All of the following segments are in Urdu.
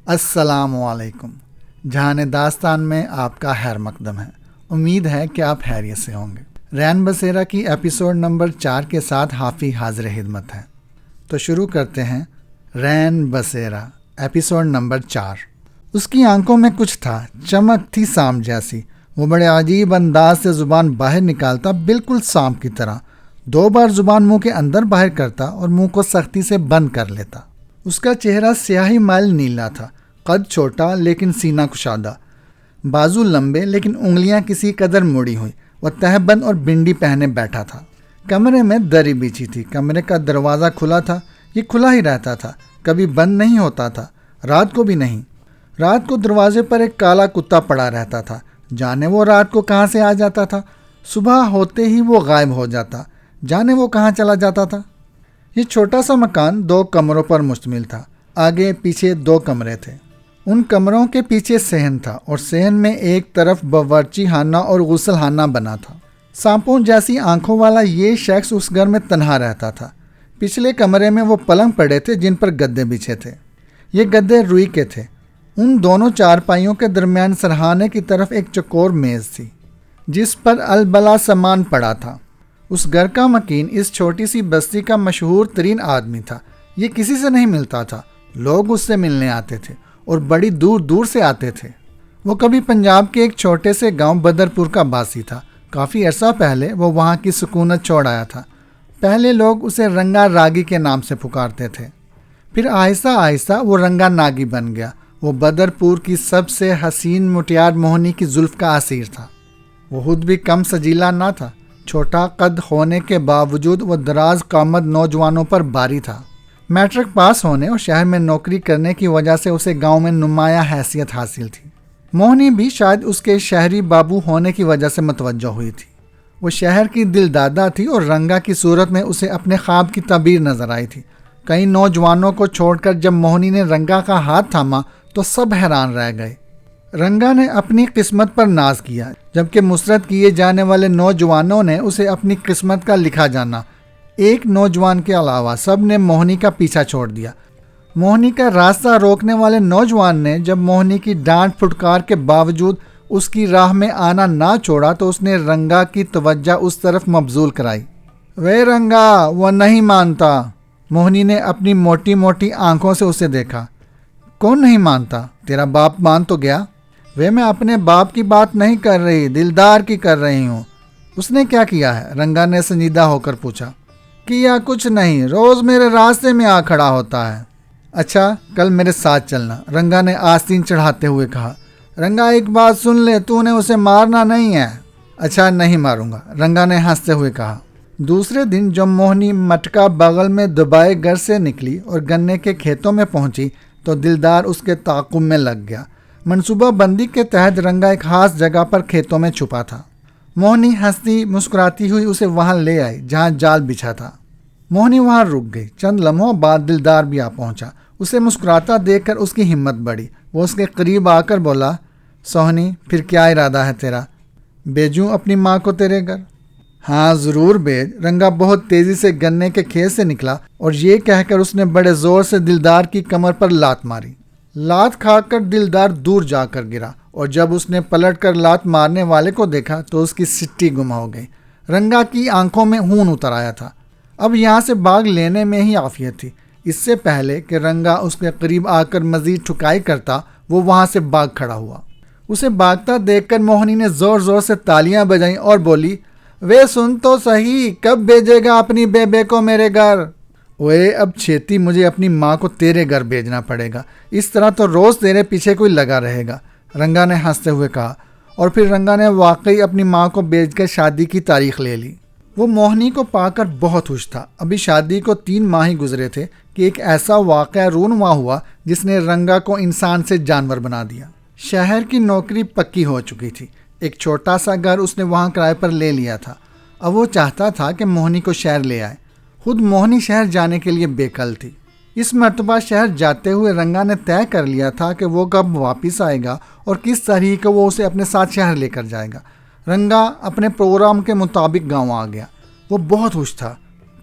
السلام علیکم. جہان داستان میں آپ کا خیر مقدم ہے. امید ہے کہ آپ خیریت سے ہوں گے. رین بسیرا کی ایپیسوڈ نمبر 4 کے ساتھ حافی حاضر خدمت ہے. تو شروع کرتے ہیں. رین بسیرا ایپیسوڈ نمبر 4. اس کی آنکھوں میں کچھ تھا، چمک تھی سانپ جیسی. وہ بڑے عجیب انداز سے زبان باہر نکالتا، بالکل سانپ کی طرح. 2 بار زبان منہ کے اندر باہر کرتا اور منہ کو سختی سے بند کر لیتا. اس کا چہرہ سیاہی مائل نیلا تھا، قد چھوٹا لیکن سینہ کشادہ، بازو لمبے لیکن انگلیاں کسی قدر مڑی ہوئی. وہ تہبند اور بنڈی پہنے بیٹھا تھا. کمرے میں دری بچھی تھی. کمرے کا دروازہ کھلا تھا. یہ کھلا ہی رہتا تھا، کبھی بند نہیں ہوتا تھا. رات کو بھی نہیں. رات کو دروازے پر ایک کالا کتا پڑا رہتا تھا. جانے وہ رات کو کہاں سے آ جاتا تھا. صبح ہوتے ہی وہ غائب ہو جاتا. جانے وہ کہاں چلا جاتا تھا. یہ چھوٹا سا مکان 2 کمروں پر مشتمل تھا. آگے پیچھے 2 کمرے تھے. ان کمروں کے پیچھے صحن تھا اور صحن میں ایک طرف باورچی خانہ اور غسل خانہ بنا تھا. سانپوں جیسی آنکھوں والا یہ شخص اس گھر میں تنہا رہتا تھا. پچھلے کمرے میں وہ پلنگ پڑے تھے جن پر گدے بچھے تھے. یہ گدے روئی کے تھے. ان دونوں چارپائیوں کے درمیان سرہانے کی طرف ایک چوکور میز تھی جس پر البلا سامان پڑا تھا. اس گھر کا مکین اس چھوٹی سی بستی کا مشہور ترین آدمی تھا. یہ کسی سے نہیں ملتا تھا. لوگ اس سے ملنے آتے تھے اور بڑی دور دور سے آتے تھے. وہ کبھی پنجاب کے ایک چھوٹے سے گاؤں بدرپور کا باسی تھا. کافی عرصہ پہلے وہ وہاں کی سکونت چھوڑ آیا تھا. پہلے لوگ اسے رنگا راگی کے نام سے پکارتے تھے. پھر آہستہ آہستہ وہ رنگا ناگی بن گیا. وہ بدرپور کی سب سے حسین مٹیار موہنی کی زلف کا اسیر تھا. وہ خود بھی کم سجیلا نہ تھا. چھوٹا قد ہونے کے باوجود وہ دراز قامت نوجوانوں پر باری تھا. میٹرک پاس ہونے اور شہر میں نوکری کرنے کی وجہ سے اسے گاؤں میں نمایاں حیثیت حاصل تھی. موہنی بھی شاید اس کے شہری بابو ہونے کی وجہ سے متوجہ ہوئی تھی. وہ شہر کی دل دادا تھی اور رنگا کی صورت میں اسے اپنے خواب کی تعبیر نظر آئی تھی. کئی نوجوانوں کو چھوڑ کر جب موہنی نے رنگا کا ہاتھ تھاما تو سب حیران رہ گئے. رنگا نے اپنی قسمت پر ناز کیا، جبکہ مسرت کیے جانے والے نوجوانوں نے اسے اپنی قسمت کا لکھا جانا. ایک نوجوان کے علاوہ سب نے موہنی کا پیچھا چھوڑ دیا. موہنی کا راستہ روکنے والے نوجوان نے جب موہنی کی ڈانٹ پھٹکار کے باوجود اس کی راہ میں آنا نہ چھوڑا تو اس نے رنگا کی توجہ اس طرف مبذول کرائی. وے رنگا، وہ نہیں مانتا. موہنی نے اپنی موٹی موٹی آنکھوں سے اسے دیکھا. کون نہیں مانتا؟ تیرا باپ مان تو گیا. وے میں اپنے باپ کی بات نہیں کر رہی، دلدار کی کر رہی ہوں. اس نے کیا کیا ہے؟ رنگا نے سنجیدہ ہو کر پوچھا. کیا کچھ نہیں، روز میرے راستے میں آ کھڑا ہوتا ہے. اچھا، کل میرے ساتھ چلنا، رنگا نے آستین چڑھاتے ہوئے کہا. رنگا ایک بات سن لے، تو نے اسے مارنا نہیں ہے. اچھا، نہیں ماروں گا، رنگا نے ہنستے ہوئے کہا. دوسرے دن جب موہنی مٹکا بغل میں دبائے گھر سے نکلی اور گنے کے کھیتوں میں پہنچی تو دلدار اس کے تعاقب میں لگ گیا. منصوبہ بندی کے تحت رنگا ایک خاص جگہ پر کھیتوں میں چھپا تھا. موہنی ہنستی مسکراتی ہوئی اسے وہاں لے آئی جہاں جال بچھا تھا. موہنی وہاں رک گئی. چند لمحوں بعد دلدار بھی آ پہنچا. اسے مسکراتا دیکھ کر اس کی ہمت بڑھی. وہ اس کے قریب آ کر بولا. سوہنی، پھر کیا ارادہ ہے تیرا؟ بھیجوں اپنی ماں کو تیرے گھر؟ ہاں ضرور بھیج. رنگا بہت تیزی سے گنے کے کھیت سے نکلا اور یہ کہہ کر اس نے بڑے زور سے دلدار کی کمر پر لات ماری. لات کھا کر دلدار دور جا کر گرا اور جب اس نے پلٹ کر لات مارنے والے کو دیکھا تو اس کی سٹی گم ہو گئی. رنگا کی آنکھوں میں خون اتر آیا تھا. اب یہاں سے بھاگ لینے میں ہی عافیت تھی. اس سے پہلے کہ رنگا اس کے قریب آ کر مزید ٹھکائی کرتا وہ وہاں سے بھاگ کھڑا ہوا. اسے بھاگتا دیکھ کر موہنی نے زور زور سے تالیاں بجائیں اور بولی. وے سن تو صحیح، کب بھیجے گا اپنی بیبے کو میرے گھر؟ اوے اب چھیتی مجھے اپنی ماں کو تیرے گھر بھیجنا پڑے گا. اس طرح تو روز تیرے پیچھے کوئی لگا رہے گا، رنگا نے ہنستے ہوئے کہا. اور پھر رنگا نے واقعی اپنی ماں کو بھیج کر شادی کی تاریخ لے لی. وہ موہنی کو پا کر بہت خوش تھا. ابھی شادی کو 3 ماہ ہی گزرے تھے کہ ایک ایسا واقعہ رونما ہوا جس نے رنگا کو انسان سے جانور بنا دیا. شہر کی نوکری پکی ہو چکی تھی. ایک چھوٹا سا گھر اس نے وہاں کرائے پر لے لیا تھا. اب وہ چاہتا تھا کہ موہنی کو شہر لے آئے. خود موہنی شہر جانے کے لیے بے قل تھی. اس مرتبہ شہر جاتے ہوئے رنگا نے طے کر لیا تھا کہ وہ کب واپس آئے گا اور کس طریقے وہ اسے اپنے ساتھ شہر لے کر جائے گا. رنگا اپنے پروگرام کے مطابق گاؤں آ گیا. وہ بہت خوش تھا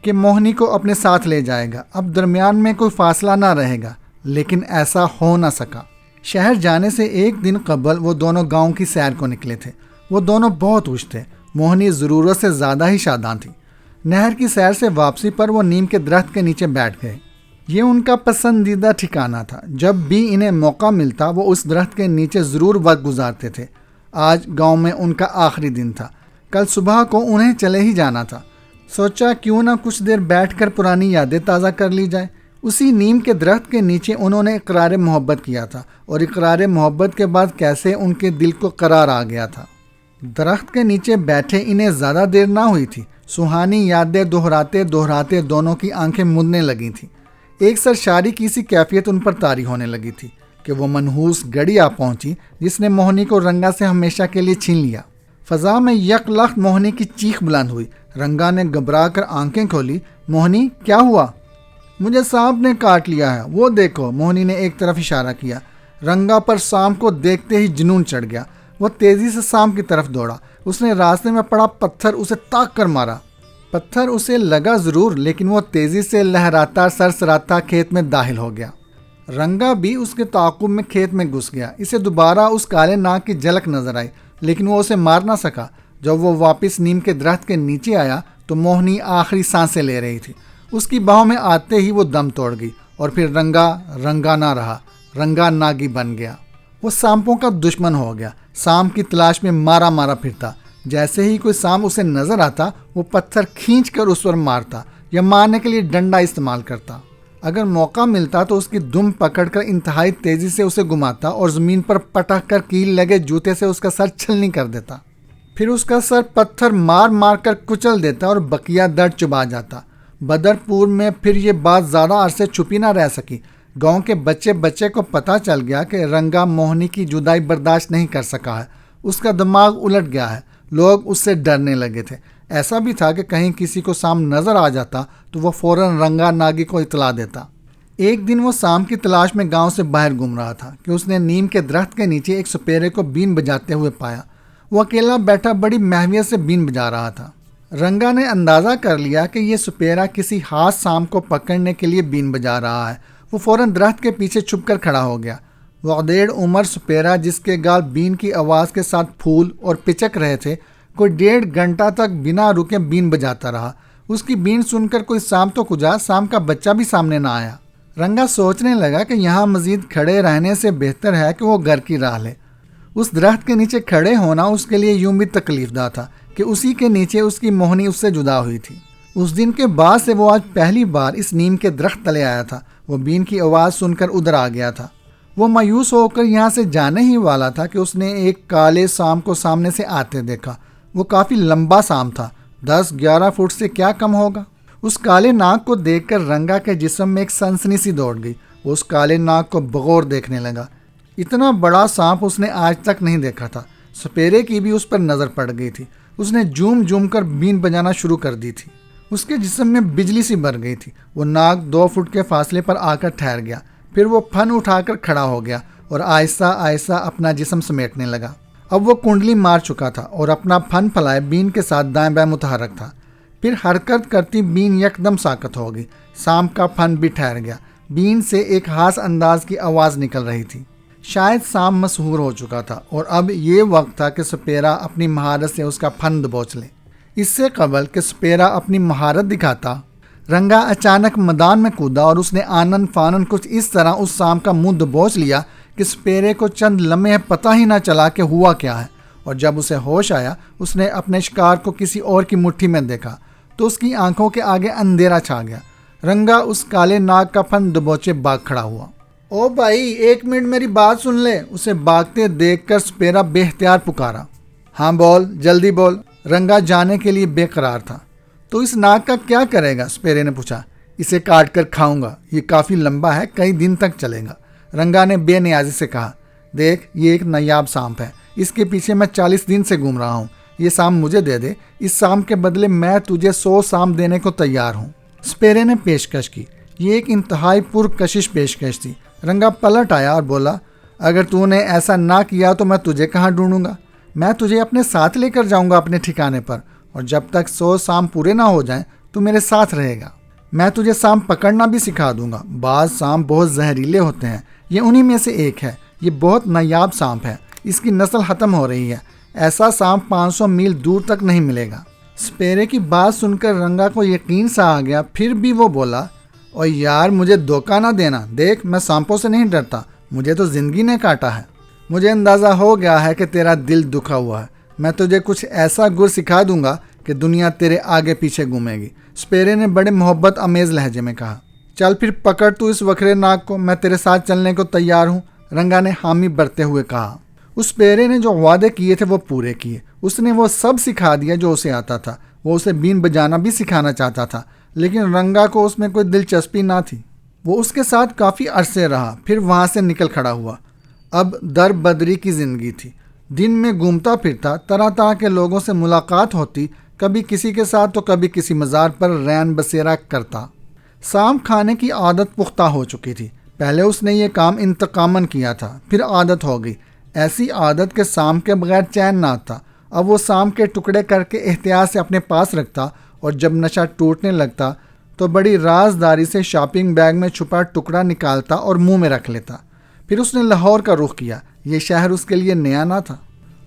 کہ موہنی کو اپنے ساتھ لے جائے گا. اب درمیان میں کوئی فاصلہ نہ رہے گا، لیکن ایسا ہو نہ سکا. شہر جانے سے ایک دن قبل وہ دونوں گاؤں کی سیر کو نکلے تھے۔ وہ دونوں بہت خوش تھے۔ موہنی ضرورت سے زیادہ ہی شاداں تھی۔ نہر کی سیر سے واپسی پر وہ نیم کے درخت کے نیچے بیٹھ گئے۔ یہ ان کا پسندیدہ ٹھکانہ تھا۔ جب بھی انہیں موقع ملتا وہ اس درخت کے نیچے ضرور وقت گزارتے تھے۔ آج گاؤں میں ان کا آخری دن تھا۔ کل صبح کو انہیں چلے ہی جانا تھا۔ سوچا کیوں نہ کچھ دیر بیٹھ کر پرانی یادیں تازہ کر لی جائے۔ اسی نیم کے درخت کے نیچے انہوں نے اقرار محبت کیا تھا، اور اقرار محبت کے بعد کیسے ان کے دل کو قرار آ گیا تھا۔ درخت کے نیچے بیٹھے انہیں زیادہ دیر نہ ہوئی تھی۔ سہانی یادیں دہراتے دہراتے دونوں کی آنکھیں مدنے لگی تھیں۔ ایک سرشاری کی سی کیفیت ان پر طاری ہونے لگی تھی کہ وہ منحوس گڑی آ پہنچی جس نے موہنی کو رنگا سے ہمیشہ کے لیے چھین لیا۔ فضا میں یک لخت موہنی کی چیخ بلند ہوئی۔ رنگا نے گھبرا کر آنکھیں کھولی۔ موہنی، کیا ہوا؟ مجھے سانپ نے کاٹ لیا ہے، وہ دیکھو۔ موہنی نے ایک طرف اشارہ کیا۔ رنگا پر سانپ کو دیکھتے ہی جنون چڑھ گیا۔ وہ تیزی سے سانپ کی طرف دوڑا۔ اس نے راستے میں پڑا پتھر اسے تاک کر مارا۔ پتھر اسے لگا ضرور، لیکن وہ تیزی سے لہراتا سرسراتا کھیت میں داخل ہو گیا۔ رنگا بھی اس کے تعاقب میں کھیت میں گھس گیا۔ اسے دوبارہ اس کالے ناگ کی جھلک نظر آئی، لیکن وہ اسے مار نہ سکا۔ جب وہ واپس نیم کے درخت کے نیچے آیا تو موہنی آخری سانسیں لے رہی تھی۔ اس کی باہوں میں آتے ہی وہ دم توڑ گئی، اور پھر رنگا نہ رہا، رنگا ناگی بن گیا۔ وہ سانپوں کا دشمن ہو گیا۔ سانپ کی تلاش میں مارا پھرتا۔ جیسے ہی کوئی سانپ اسے نظر آتا وہ پتھر کھینچ کر اس پر مارتا یا مارنے کے لیے ڈنڈا استعمال کرتا۔ اگر موقع ملتا تو اس کی دم پکڑ کر انتہائی تیزی سے اسے گھماتا اور زمین پر پٹک کر کیل لگے جوتے سے اس کا سر چھلنی کر دیتا۔ پھر اس کا سر پتھر مار کر کچل دیتا اور بقیہ درد چبا جاتا۔ بدرپور میں پھر یہ بات زیادہ عرصے چھپی نہ رہ سکی۔ گاؤں کے بچے کو پتہ چل گیا کہ رنگا موہنی کی جدائی برداشت نہیں کر سکا ہے۔ اس کا دماغ الٹ گیا ہے۔ لوگ اس سے ڈرنے لگے تھے۔ ایسا بھی تھا کہ کہیں کسی کو سانپ نظر آ جاتا تو وہ فوراً رنگا ناگی کو اطلاع دیتا۔ ایک دن وہ سانپ کی تلاش میں گاؤں سے باہر گھوم رہا تھا کہ اس نے نیم کے درخت کے نیچے ایک سپیرے کو بین بجاتے ہوئے پایا۔ وہ اکیلا بیٹھا بڑی محویت سے بین بجا رہا تھا۔ رنگا نے اندازہ کر لیا کہ یہ سپیرا کسی خاص سانپ کو پکڑنے کے لیے بین بجا رہا ہے۔ وہ فوراً درخت کے پیچھے چھپ کر کھڑا ہو گیا۔ وہ ادھیڑ عمر سپیرا جس کے گال بین کی آواز کے ساتھ پھول اور پچک رہے تھے، کوئی 1.5 گھنٹہ تک بنا رکے بین بجاتا رہا۔ اس کی بین سن کر کوئی سانپ تو کھجا، سانپ کا بچہ بھی سامنے نہ آیا۔ رنگا سوچنے لگا کہ یہاں مزید کھڑے رہنے سے بہتر ہے کہ وہ گھر کی راہ لے۔ اس درخت کے نیچے کھڑے ہونا اس کے لیے یوں بھی تکلیف دہ تھا کہ اسی کے نیچے اس کی موہنی اس سے جدا ہوئی تھی۔ اس دن کے بعد سے وہ آج پہلی بار اس نیم کے درخت تلے آیا تھا۔ وہ بین کی آواز سن کر ادھر آ گیا تھا۔ وہ مایوس ہو کر یہاں سے جانے ہی والا تھا کہ اس نے ایک کالے سانپ کو سامنے سے آتے دیکھا۔ وہ کافی لمبا سانپ تھا، 10-11 فٹ سے کیا کم ہوگا۔ اس کالے ناگ کو دیکھ کر رنگا کے جسم میں ایک سنسنی سی دوڑ گئی۔ وہ اس کالے ناگ کو بغور دیکھنے لگا۔ اتنا بڑا سانپ اس نے آج تک نہیں دیکھا تھا۔ سپیرے کی بھی اس پر نظر پڑ گئی تھی۔ اس نے جوم کر بین بجانا شروع کر دی تھی۔ اس کے جسم میں بجلی سی بھر گئی تھی۔ وہ ناگ 2 فٹ کے فاصلے پر آ کر ٹھہر گیا۔ پھر وہ پھن اٹھا کر کھڑا ہو گیا اور آہستہ آہستہ اپنا جسم سمیٹنے لگا۔ اب وہ کنڈلی مار چکا تھا اور اپنا پھن پھلائے بین کے ساتھ دائیں بائیں متحرک تھا۔ پھر حرکت کرتی بین یکدم ساکت ہو گئی۔ سانپ کا پھن بھی ٹھہر گیا۔ بین سے ایک خاص انداز کی آواز نکل رہی تھی۔ شاید سانپ مسحور ہو چکا تھا اور اب یہ وقت تھا کہ سپیرا اپنی مہارت سے اس کا پھن دبوچ لے۔ اس سے قبل کہ سپیرا اپنی مہارت دکھاتا، رنگا اچانک میدان میں کودا اور اس نے آنن فانن کچھ اس طرح اس سانپ کا منہ دبوچ لیا کہ سپیرے کو چند لمحے پتہ ہی نہ چلا کہ ہوا کیا ہے۔ اور جب اسے ہوش آیا، اس نے اپنے شکار کو کسی اور کی مٹھی میں دیکھا تو اس کی آنکھوں کے آگے اندھیرا چھا گیا۔ رنگا اس کالے ناگ کا پھن دبوچے بھاگ کھڑا ہوا۔ او بھائی، 1 منٹ میری بات سن لے۔ اسے بھاگتے دیکھ کر سپیرا بے اختیار پکارا۔ ہاں بول، جلدی بول۔ رنگا جانے کے لیے بے قرار تھا۔ تو اس ناگ کا کیا کرے گا؟ سپیرے نے پوچھا۔ اسے کاٹ کر کھاؤں گا، یہ کافی لمبا ہے، کئی دن تک چلے گا۔ رنگا نے بے نیازی سے کہا۔ دیکھ، یہ ایک نایاب سانپ ہے، اس کے پیچھے میں 40 دن سے گھوم رہا ہوں۔ یہ سانپ مجھے دے دے، اس سانپ کے بدلے میں تجھے 100 سانپ دینے کو تیار ہوں۔ سپیرے نے پیشکش کی۔ یہ ایک انتہائی پرکشش پیشکش تھی۔ رنگا پلٹ آیا اور بولا، اگر تو نے ایسا نہ کیا تو میں تجھے کہاں ڈھونڈوں گا؟ میں تجھے اپنے ساتھ لے کر جاؤں گا اپنے ٹھکانے پر، اور جب تک 100 سانپ پورے نہ ہو جائیں تو میرے ساتھ رہے گا۔ میں تجھے سانپ پکڑنا بھی سکھا دوں گا۔ بعض سانپ بہت زہریلے ہوتے ہیں، یہ انہی میں سے ایک ہے۔ یہ بہت نایاب سانپ ہے، اس کی نسل ختم ہو رہی ہے، ایسا سانپ 500 میل دور تک نہیں ملے گا۔ سپیرے کی بات سن کر رنگا کو یقین سا آ گیا، پھر بھی وہ بولا، اور یار مجھے دھوکہ نہ دینا، دیکھ میں سانپوں سے نہیں ڈرتا، مجھے تو زندگی نے کاٹا ہے۔ مجھے اندازہ ہو گیا ہے کہ تیرا دل دکھا ہوا ہے، میں تجھے کچھ ایسا گر سکھا دوں گا کہ دنیا تیرے آگے پیچھے گھومے گی، سپیرے نے بڑے محبت آمیز لہجے میں کہا۔ چل پھر پکڑ تو اس وکھرے ناک کو، میں تیرے ساتھ چلنے کو تیار ہوں، رنگا نے حامی بھرتے ہوئے کہا۔ اس سپیرے نے جو وعدے کیے تھے وہ پورے کیے، اس نے وہ سب سکھا دیا جو اسے آتا تھا، وہ اسے بین بجانا بھی سکھانا چاہتا تھا، لیکن رنگا کو اس میں کوئی دلچسپی نہ تھی۔ وہ اس کے ساتھ کافی عرصے رہا، پھر وہاں سے نکل کھڑا ہوا۔ اب در بدری کی زندگی تھی، دن میں گھومتا پھرتا، طرح طرح کے لوگوں سے ملاقات ہوتی، کبھی کسی کے ساتھ تو کبھی کسی مزار پر رین بسیرا کرتا۔ سانپ کھانے کی عادت پختہ ہو چکی تھی، پہلے اس نے یہ کام انتقاماً کیا تھا، پھر عادت ہو گئی، ایسی عادت کہ سانپ کے بغیر چین نہ آتا۔ اب وہ سانپ کے ٹکڑے کر کے احتیاط سے اپنے پاس رکھتا، اور جب نشہ ٹوٹنے لگتا تو بڑی رازداری سے شاپنگ بیگ میں چھپا ٹکڑا نکالتا اور منہ میں رکھ لیتا۔ پھر اس نے لاہور کا رخ کیا، یہ شہر اس کے لیے نیا نہ تھا۔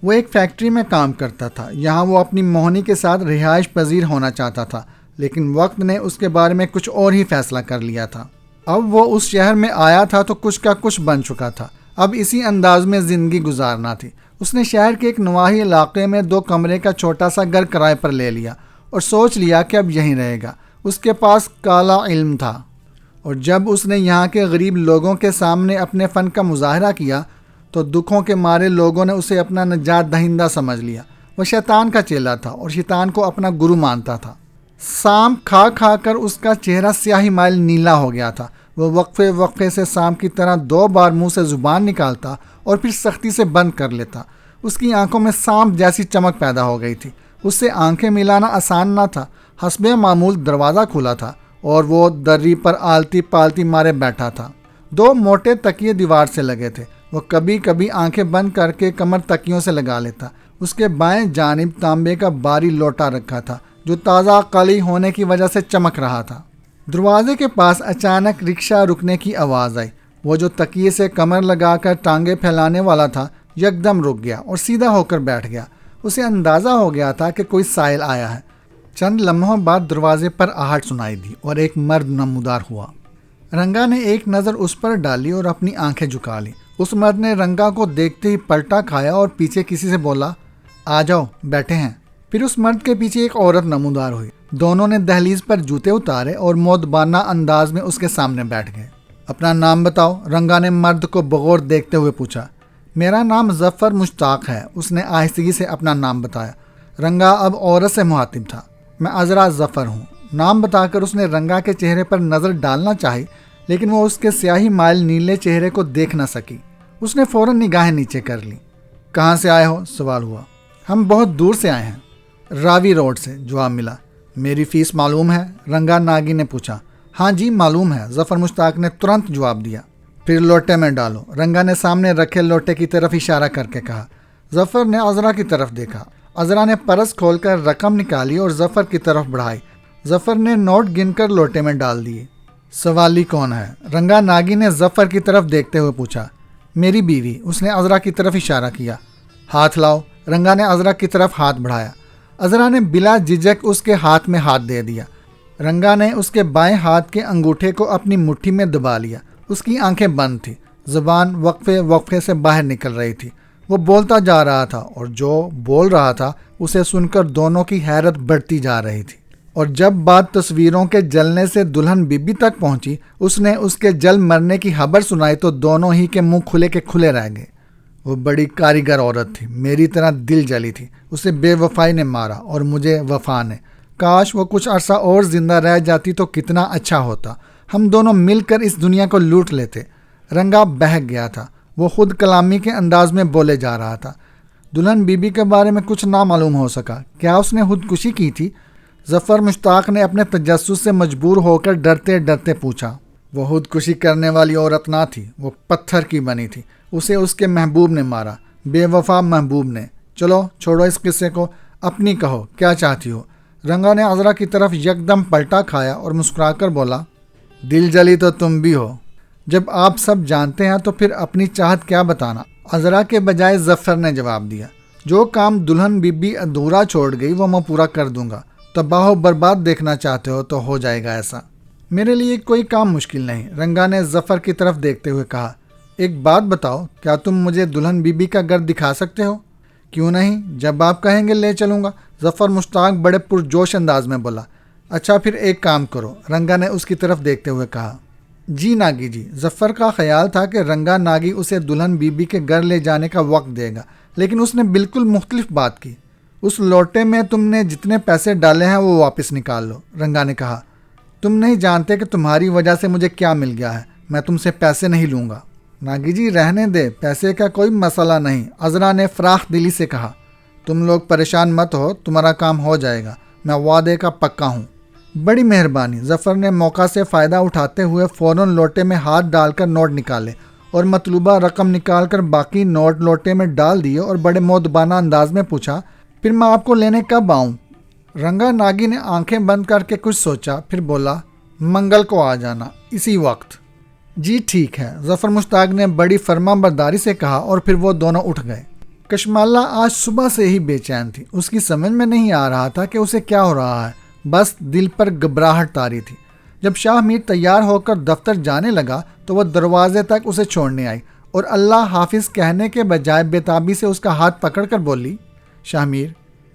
وہ ایک فیکٹری میں کام کرتا تھا، یہاں وہ اپنی موہنی کے ساتھ رہائش پذیر ہونا چاہتا تھا، لیکن وقت نے اس کے بارے میں کچھ اور ہی فیصلہ کر لیا تھا۔ اب وہ اس شہر میں آیا تھا تو کچھ کا کچھ بن چکا تھا، اب اسی انداز میں زندگی گزارنا تھی۔ اس نے شہر کے ایک نواحی علاقے میں 2 کمرے کا چھوٹا سا گھر کرائے پر لے لیا اور سوچ لیا کہ اب یہیں رہے گا۔ اس کے پاس کالا علم تھا، اور جب اس نے یہاں کے غریب لوگوں کے سامنے اپنے فن کا مظاہرہ کیا تو دکھوں کے مارے لوگوں نے اسے اپنا نجات دہندہ سمجھ لیا۔ وہ شیطان کا چیلا تھا اور شیطان کو اپنا گرو مانتا تھا۔ سانپ کھا کھا کر اس کا چہرہ سیاہی مائل نیلا ہو گیا تھا۔ وہ وقفے وقفے سے سانپ کی طرح 2 بار منہ سے زبان نکالتا اور پھر سختی سے بند کر لیتا۔ اس کی آنکھوں میں سانپ جیسی چمک پیدا ہو گئی تھی۔ اس سے آنکھیں ملانا آسان نہ تھا۔ حسب معمول دروازہ کھلا تھا اور وہ دری پر آلتی پالتی مارے بیٹھا تھا۔ 2 موٹے تکیے دیوار سے لگے تھے، وہ کبھی کبھی آنکھیں بند کر کے کمر تکیوں سے لگا لیتا۔ اس کے بائیں جانب تانبے کا باری لوٹا رکھا تھا جو تازہ قلی ہونے کی وجہ سے چمک رہا تھا۔ دروازے کے پاس اچانک رکشہ رکنے کی آواز آئی۔ وہ جو تکیے سے کمر لگا کر ٹانگیں پھیلانے والا تھا یکدم رک گیا اور سیدھا ہو کر بیٹھ گیا۔ اسے اندازہ ہو گیا تھا کہ کوئی سائل آیا ہے۔ چند لمحوں بعد دروازے پر آہٹ سنائی دی اور ایک مرد نمودار ہوا۔ رنگا نے ایک نظر اس پر ڈالی اور اپنی آنکھیں جھکا لی۔ اس مرد نے رنگا کو دیکھتے ہی پلٹا کھایا اور پیچھے کسی سے بولا، آ جاؤ بیٹھے ہیں۔ پھر اس مرد کے پیچھے ایک عورت نمودار ہوئی۔ دونوں نے دہلیز پر جوتے اتارے اور مودبانہ انداز میں اس کے سامنے بیٹھ گئے۔ اپنا نام بتاؤ، رنگا نے مرد کو بغور دیکھتے ہوئے پوچھا۔ میرا نام ظفر مشتاق ہے، اس نے آہستگی سے اپنا نام بتایا۔ رنگا اب عورت سے مخاطب تھا۔ میں عذرا ظفر ہوں۔ نام بتا کر اس نے رنگا کے چہرے پر نظر ڈالنا چاہی، لیکن وہ اس کے سیاہی مائل نیلے چہرے کو دیکھ نہ سکی۔ اس نے فوراً نگاہیں نیچے کر لی۔ کہاں سے آئے ہو؟ سوال ہوا۔ ہم بہت دور سے آئے ہیں، راوی روڈ سے، جواب ملا۔ میری فیس معلوم ہے؟ رنگا ناگی نے پوچھا۔ ہاں جی معلوم ہے، ظفر مشتاق نے ترنت جواب دیا۔ پھر لوٹے میں ڈالو، رنگا نے سامنے رکھے لوٹے کی طرف اشارہ کر کے کہا۔ ظفر نے عذرا کی طرف دیکھا۔ عذرا نے پرس کھول کر رقم نکالی اور ظفر کی طرف بڑھائی۔ ظفر نے نوٹ گن کر لوٹے میں ڈال دیے۔ سوالی کون ہے؟ رنگا ناگی نے ظفر کی طرف دیکھتے ہوئے پوچھا۔ میری بیوی، اس نے عذرا کی طرف اشارہ کیا۔ ہاتھ لاؤ، رنگا نے عذرا کی طرف ہاتھ بڑھایا۔ عذرا نے بلا جھجک اس کے ہاتھ میں ہاتھ دے دیا۔ رنگا نے اس کے بائیں ہاتھ کے انگوٹھے کو اپنی مٹھی میں دبا لیا۔ اس کی آنکھیں بند تھی، زبان وقفے وقفے سے باہر نکل رہی تھی۔ وہ بولتا جا رہا تھا اور جو بول رہا تھا اسے سن کر دونوں کی حیرت بڑھتی جا رہی تھی۔ اور جب بات تصویروں کے جلنے سے دلہن بی بی تک پہنچی، اس نے اس کے جل مرنے کی خبر سنائی تو دونوں ہی کے منہ کھلے کے کھلے رہ گئے۔ وہ بڑی کاریگر عورت تھی، میری طرح دل جلی تھی۔ اسے بے وفائی نے مارا اور مجھے وفا نے۔ کاش وہ کچھ عرصہ اور زندہ رہ جاتی تو کتنا اچھا ہوتا، ہم دونوں مل کر اس دنیا کو لوٹ لیتے۔ رنگا بہک گیا تھا، وہ خود کلامی کے انداز میں بولے جا رہا تھا۔ دلہن بی بی کے بارے میں کچھ نہ معلوم ہو سکا، کیا اس نے خودکشی کی تھی؟ ظفر مشتاق نے اپنے تجسس سے مجبور ہو کر ڈرتے ڈرتے پوچھا۔ وہ خودکشی کرنے والی عورت نہ تھی، وہ پتھر کی بنی تھی، اسے اس کے محبوب نے مارا، بے وفا محبوب نے۔ چلو چھوڑو اس قصے کو، اپنی کہو کیا چاہتی ہو؟ رنگا نے عذرا کی طرف یکدم پلٹا کھایا اور مسکرا کر بولا، دل جلی تو تم بھی ہو۔ جب آپ سب جانتے ہیں تو پھر اپنی چاہت کیا بتانا؟ عذرا کے بجائے ظفر نے جواب دیا، جو کام دلہن بی بی ادھورا چھوڑ گئی وہ میں پورا کر دوں گا۔ تباہ و برباد دیکھنا چاہتے ہو تو ہو جائے گا ایسا، میرے لیے کوئی کام مشکل نہیں۔ رنگا نے ظفر کی طرف دیکھتے ہوئے کہا، ایک بات بتاؤ، کیا تم مجھے دلہن بی بی کا گھر دکھا سکتے ہو؟ کیوں نہیں، جب آپ کہیں گے لے چلوں گا، ظفر مشتاق بڑے پرجوش انداز میں بولا۔ اچھا پھر ایک کام کرو، رنگا نے اس کی طرف دیکھتے ہوئے کہا۔ جی ناگی جی۔ ظفر کا خیال تھا کہ رنگا ناگی اسے دلہن بی بی کے گھر لے جانے کا وقت دے گا، لیکن اس نے بالکل مختلف بات کی۔ اس لوٹے میں تم نے جتنے پیسے ڈالے ہیں وہ واپس نکال لو، رنگا نے کہا۔ تم نہیں جانتے کہ تمہاری وجہ سے مجھے کیا مل گیا ہے، میں تم سے پیسے نہیں لوں گا۔ ناگی جی رہنے دے، پیسے کا کوئی مسئلہ نہیں، عذرا نے فراخ دلی سے کہا۔ تم لوگ پریشان مت ہو، تمہارا کام ہو جائے گا، میں وعدے کا پکا ہوں۔ بڑی مہربانی۔ ظفر نے موقع سے فائدہ اٹھاتے ہوئے فوراً لوٹے میں ہاتھ ڈال کر نوٹ نکالے اور مطلوبہ رقم نکال کر باقی نوٹ لوٹے میں ڈال دیے اور بڑے مؤدبانہ انداز میں پوچھا، پھر میں آپ کو لینے کب آؤں؟ رنگا ناگی نے آنکھیں بند کر کے کچھ سوچا، پھر بولا، منگل کو آ جانا، اسی وقت۔ جی ٹھیک ہے، ظفر مشتاق نے بڑی فرما برداری سے کہا اور پھر وہ دونوں اٹھ گئے۔ کشمالہ آج صبح سے ہی بے چین تھی، اس کی سمجھ میں نہیں آ رہا تھا کہ اسے کیا ہو رہا ہے، بس دل پر گھبراہٹ طاری تھی۔ جب شاہ میر تیار ہو کر دفتر جانے لگا تو وہ دروازے تک اسے چھوڑنے آئی اور اللہ حافظ کہنے کے بجائے بےتابی سے اس کا ہاتھ پکڑ کر بولی، شاہ میر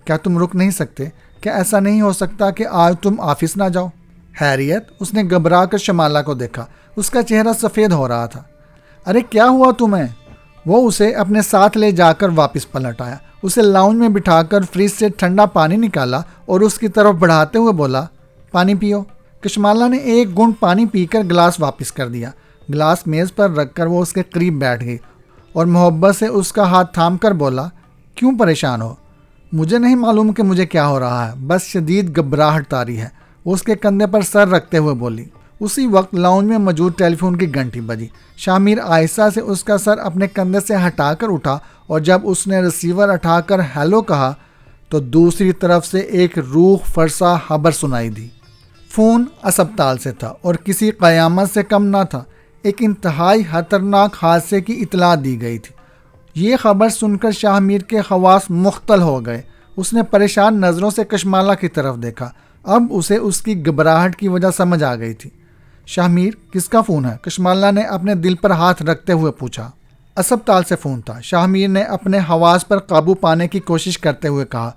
کیا تم رک نہیں سکتے؟ کیا ایسا نہیں ہو سکتا کہ آج تم آفس نہ جاؤ؟ خیریت؟ اس نے گھبرا کر شمالہ کو دیکھا، اس کا چہرہ سفید ہو رہا تھا۔ ارے کیا ہوا تمہیں؟ وہ اسے اپنے ساتھ لے جا کر واپس پلٹ آیا، اسے لاؤنج میں بٹھا کر فریج سے ٹھنڈا پانی نکالا اور اس کی طرف بڑھاتے ہوئے بولا، پانی پیو۔ کشمالہ نے ایک گھونٹ پانی پی کر گلاس واپس کر دیا۔ گلاس میز پر رکھ کر وہ اس کے قریب بیٹھ گئی اور محبت سے اس کا ہاتھ تھام کر بولا، کیوں پریشان ہو؟ مجھے نہیں معلوم کہ مجھے کیا ہو رہا ہے، بس شدید گھبراہٹ طاری ہے، وہ اس کے کندھے پر سر رکھتے ہوئے بولی۔ اسی وقت لاؤنج میں موجود ٹیلی فون کی گھنٹی بجی۔ شاہ میر آہستہ سے اس کا سر اپنے کندھے سے ہٹا کر اٹھا اور جب اس نے ریسیور اٹھا کر ہیلو کہا تو دوسری طرف سے ایک روح فرسا خبر سنائی دی۔ فون اسپتال سے تھا اور کسی قیامت سے کم نہ تھا، ایک انتہائی خطرناک حادثے کی اطلاع دی گئی تھی۔ یہ خبر سن کر شاہ میر کے حواس مختل ہو گئے، اس نے پریشان نظروں سے کشمالہ کی طرف دیکھا، اب اسے اس کی گھبراہٹ کی وجہ سمجھ آ گئی تھی۔ شاہ میر کس کا فون ہے؟ کشمالہ نے اپنے دل پر ہاتھ رکھتے ہوئے پوچھا۔ اسپتال سے فون تھا، شاہ میر نے اپنے حواس پر قابو پانے کی کوشش کرتے ہوئے کہا۔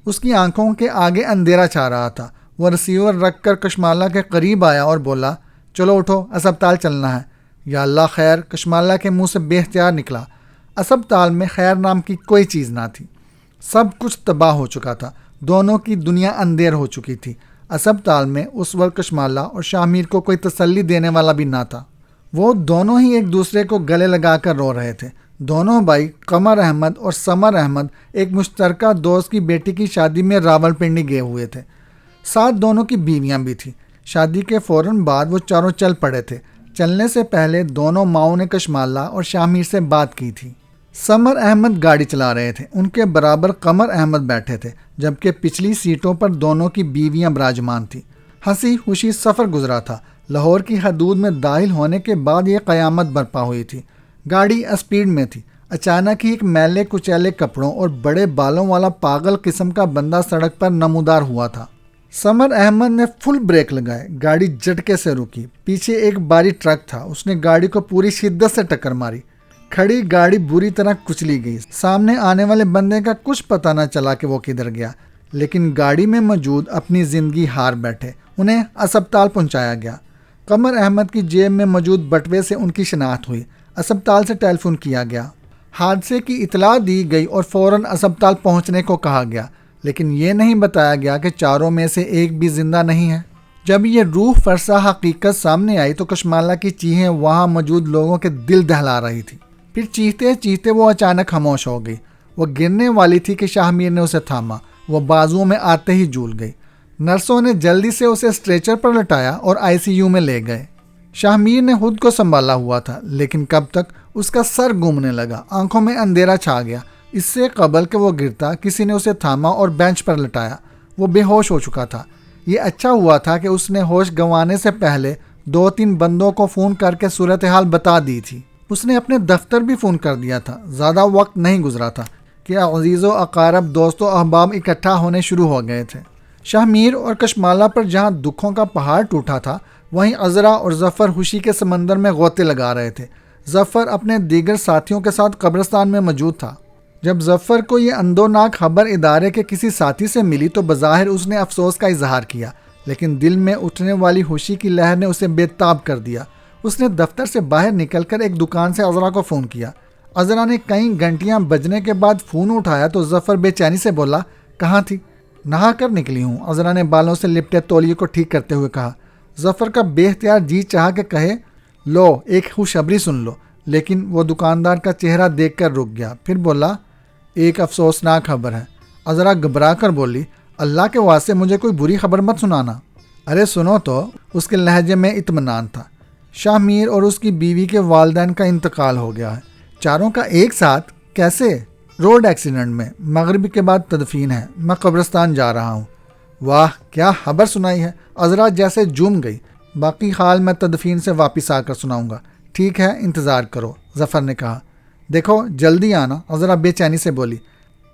اس کی آنکھوں کے آگے اندھیرا چھا رہا تھا، وہ ریسیور رکھ کر کشمالہ کے قریب آیا اور بولا، چلو اٹھو، اسپتال چلنا ہے۔ یا اللہ خیر، کشمالہ کے منہ سے بے اختیار نکلا۔ اسپتال میں خیر نام کی کوئی چیز نہ تھی، سب کچھ تباہ ہو چکا تھا، دونوں کی دنیا اندھیر ہو چکی تھی۔ اسپتال میں اس وقت کشمالہ اور شاہ میر کو کوئی تسلی دینے والا بھی نہ تھا، وہ دونوں ہی ایک دوسرے کو گلے لگا کر رو رہے تھے۔ دونوں بھائی قمر احمد اور سمر احمد ایک مشترکہ دوست کی بیٹی کی شادی میں راولپنڈی گئے ہوئے تھے، ساتھ دونوں کی بیویاں بھی تھیں۔ شادی کے فوراً بعد وہ چاروں چل پڑے تھے۔ چلنے سے پہلے دونوں ماؤں نے کشمالہ اور شاہ میر سے بات کی تھی۔ سمر احمد گاڑی چلا رہے تھے، ان کے برابر قمر احمد بیٹھے تھے، جبکہ پچھلی سیٹوں پر دونوں کی بیویاں براجمان تھیں۔ ہنسی خوشی سفر گزرا تھا۔ لاہور کی حدود میں داخل ہونے کے بعد یہ قیامت برپا ہوئی تھی۔ گاڑی اسپیڈ میں تھی، اچانک ہی ایک میلے کچیلے کپڑوں اور بڑے بالوں والا پاگل قسم کا بندہ سڑک پر نمودار ہوا تھا۔ سمر احمد نے فل بریک لگائے، گاڑی جھٹکے سے رکی۔ پیچھے ایک بھاری ٹرک تھا، اس نے گاڑی کو پوری شدت سے ٹکر ماری، کھڑی گاڑی بری طرح کچلی گئی۔ سامنے آنے والے بندے کا کچھ پتہ نہ چلا کہ وہ کدھر گیا، لیکن گاڑی میں موجود اپنی زندگی ہار بیٹھے، انہیں اسپتال پہنچایا گیا۔ قمر احمد کی جیب میں موجود بٹوے سے ان کی شناخت ہوئی، اسپتال سے ٹیلی فون کیا گیا، حادثے کی اطلاع دی گئی اور فوراً اسپتال پہنچنے کو کہا گیا، لیکن یہ نہیں بتایا گیا کہ چاروں میں سے ایک بھی زندہ نہیں ہے۔ جب یہ روح فرسا حقیقت سامنے آئی تو کشمالہ کی چیخیں وہاں موجود لوگوں کے دل دہلا رہی تھی۔ پھر چیختے چیختے وہ اچانک خاموش ہو گئی۔ وہ گرنے والی تھی کہ شاہ میر نے اسے تھاما، وہ بازوؤں میں آتے ہی جھول گئی۔ نرسوں نے جلدی سے اسے اسٹریچر پر لٹایا اور آئی سی یو میں لے گئے۔ شاہ میر نے خود کو سنبھالا ہوا تھا، لیکن کب تک؟ اس کا سر گھومنے لگا، آنکھوں میں اندھیرا چھا گیا۔ اس سے قبل کہ وہ گرتا، کسی نے اسے تھاما اور بینچ پر لٹایا۔ وہ بے ہوش ہو چکا تھا۔ یہ اچھا ہوا تھا کہ اس نے ہوش گنوانے سے پہلے 2-3 بندوں کو فون کر کے صورتحال بتا دی تھی۔ اس نے اپنے دفتر بھی فون کر دیا تھا۔ زیادہ وقت نہیں گزرا تھا کہ عزیز و اقارب، دوست و احباب اکٹھا ہونے شروع ہو گئے تھے۔ شاہ میر اور کشمالہ پر جہاں دکھوں کا پہاڑ ٹوٹا تھا، وہیں عذرا اور ظفر خوشی کے سمندر میں غوطے لگا رہے تھے۔ ظفر اپنے دیگر ساتھیوں کے ساتھ قبرستان میں موجود تھا۔ جب ظفر کو یہ اندوناک خبر ادارے کے کسی ساتھی سے ملی تو بظاہر اس نے افسوس کا اظہار کیا، لیکن دل میں اٹھنے والی خوشی کی لہر نے اسے بے تاب کر دیا۔ اس نے دفتر سے باہر نکل کر ایک دکان سے عذرا کو فون کیا۔ عذرا نے کئی گھنٹیاں بجنے کے بعد فون اٹھایا تو ظفر بے چینی سے بولا، کہاں تھی؟ نہا کر نکلی ہوں، عذرا نے بالوں سے لپٹے تولیے کو ٹھیک کرتے ہوئے کہا۔ ظفر کا بے اختیار جی چاہا کہ کہے، لو ایک خوشخبری سن لو، لیکن وہ دکاندار کا چہرہ دیکھ کر رک گیا۔ پھر بولا، ایک افسوسناک خبر ہے۔ عذرا گھبرا کر بولی، اللہ کے واسطے مجھے کوئی بری خبر مت سنانا۔ ارے سنو تو۔ اس کے لہجے میں اطمینان تھا۔ شاہ میر اور اس کی بیوی کے والدین کا انتقال ہو گیا ہے۔ چاروں کا ایک ساتھ؟ کیسے؟ روڈ ایکسیڈنٹ میں، مغرب کے بعد تدفین ہے۔ میں قبرستان جا رہا ہوں۔ واہ، کیا خبر سنائی ہے! عذرا جیسے جم گئی۔ باقی حال میں تدفین سے واپس آ کر سناؤں گا۔ ٹھیک ہے، انتظار کرو، ظفر نے کہا۔ دیکھو جلدی آنا، عذرا بے چینی سے بولی۔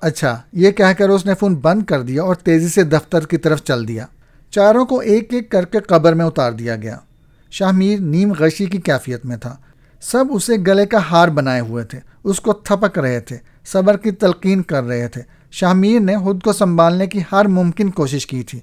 اچھا، یہ کہہ کر اس نے فون بند کر دیا اور تیزی سے دفتر کی طرف چل دیا۔ چاروں کو ایک ایک کر کے قبر میں اتار دیا گیا۔ شاہ میر نیم غشی کی کیفیت میں تھا۔ سب اسے گلے کا ہار بنائے ہوئے تھے، اس کو تھپک رہے تھے، صبر کی تلقین کر رہے تھے۔ شاہ میر نے خود کو سنبھالنے کی ہر ممکن کوشش کی تھی،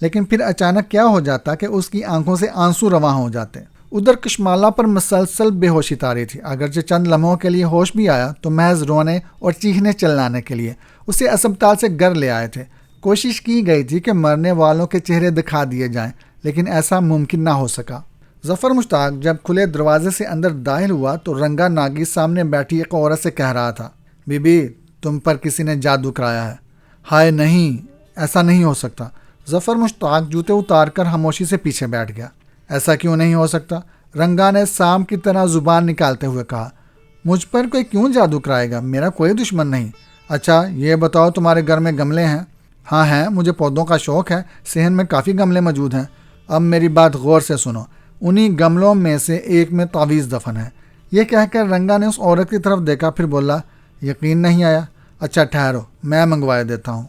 لیکن پھر اچانک کیا ہو جاتا کہ اس کی آنکھوں سے آنسو رواں ہو جاتے۔ ادھر کشمالہ پر مسلسل بے ہوشی طاری تھی۔ اگرچہ چند لمحوں کے لیے ہوش بھی آیا تو محض رونے اور چیخنے چلانے کے لیے اسے اسپتال سے گھر لے آئے تھے۔ کوشش کی گئی تھی کہ مرنے والوں کے چہرے دکھا دیے جائیں، لیکن ایسا ممکن نہ ہو سکا۔ ظفر مشتاق جب کھلے دروازے سے اندر داخل ہوا تو رنگا ناگی سامنے بیٹھی ایک عورت سے کہہ رہا تھا، بی بی، تم پر کسی نے جادو کرایا ہے۔ ہائے نہیں، ایسا نہیں ہو سکتا۔ ظفر مشتاق جوتے اتار کر خاموشی سے پیچھے بیٹھ گیا۔ ایسا کیوں نہیں ہو سکتا؟ رنگا نے سام کی طرح زبان نکالتے ہوئے کہا، مجھ پر کوئی کیوں جادو کرائے گا؟ میرا کوئی دشمن نہیں۔ اچھا یہ بتاؤ، تمہارے گھر میں گملے ہیں؟ ہاں ہیں، مجھے پودوں کا شوق ہے، صحن میں کافی گملے موجود ہیں۔ اب میری بات غور سے سنو، انہی گملوں میں سے ایک میں تعویذ دفن ہے۔ یہ کہہ کر رنگا نے اس عورت کی طرف دیکھا، پھر بولا، یقین نہیں آیا؟ اچھا ٹھہرو، میں منگوائے دیتا ہوں۔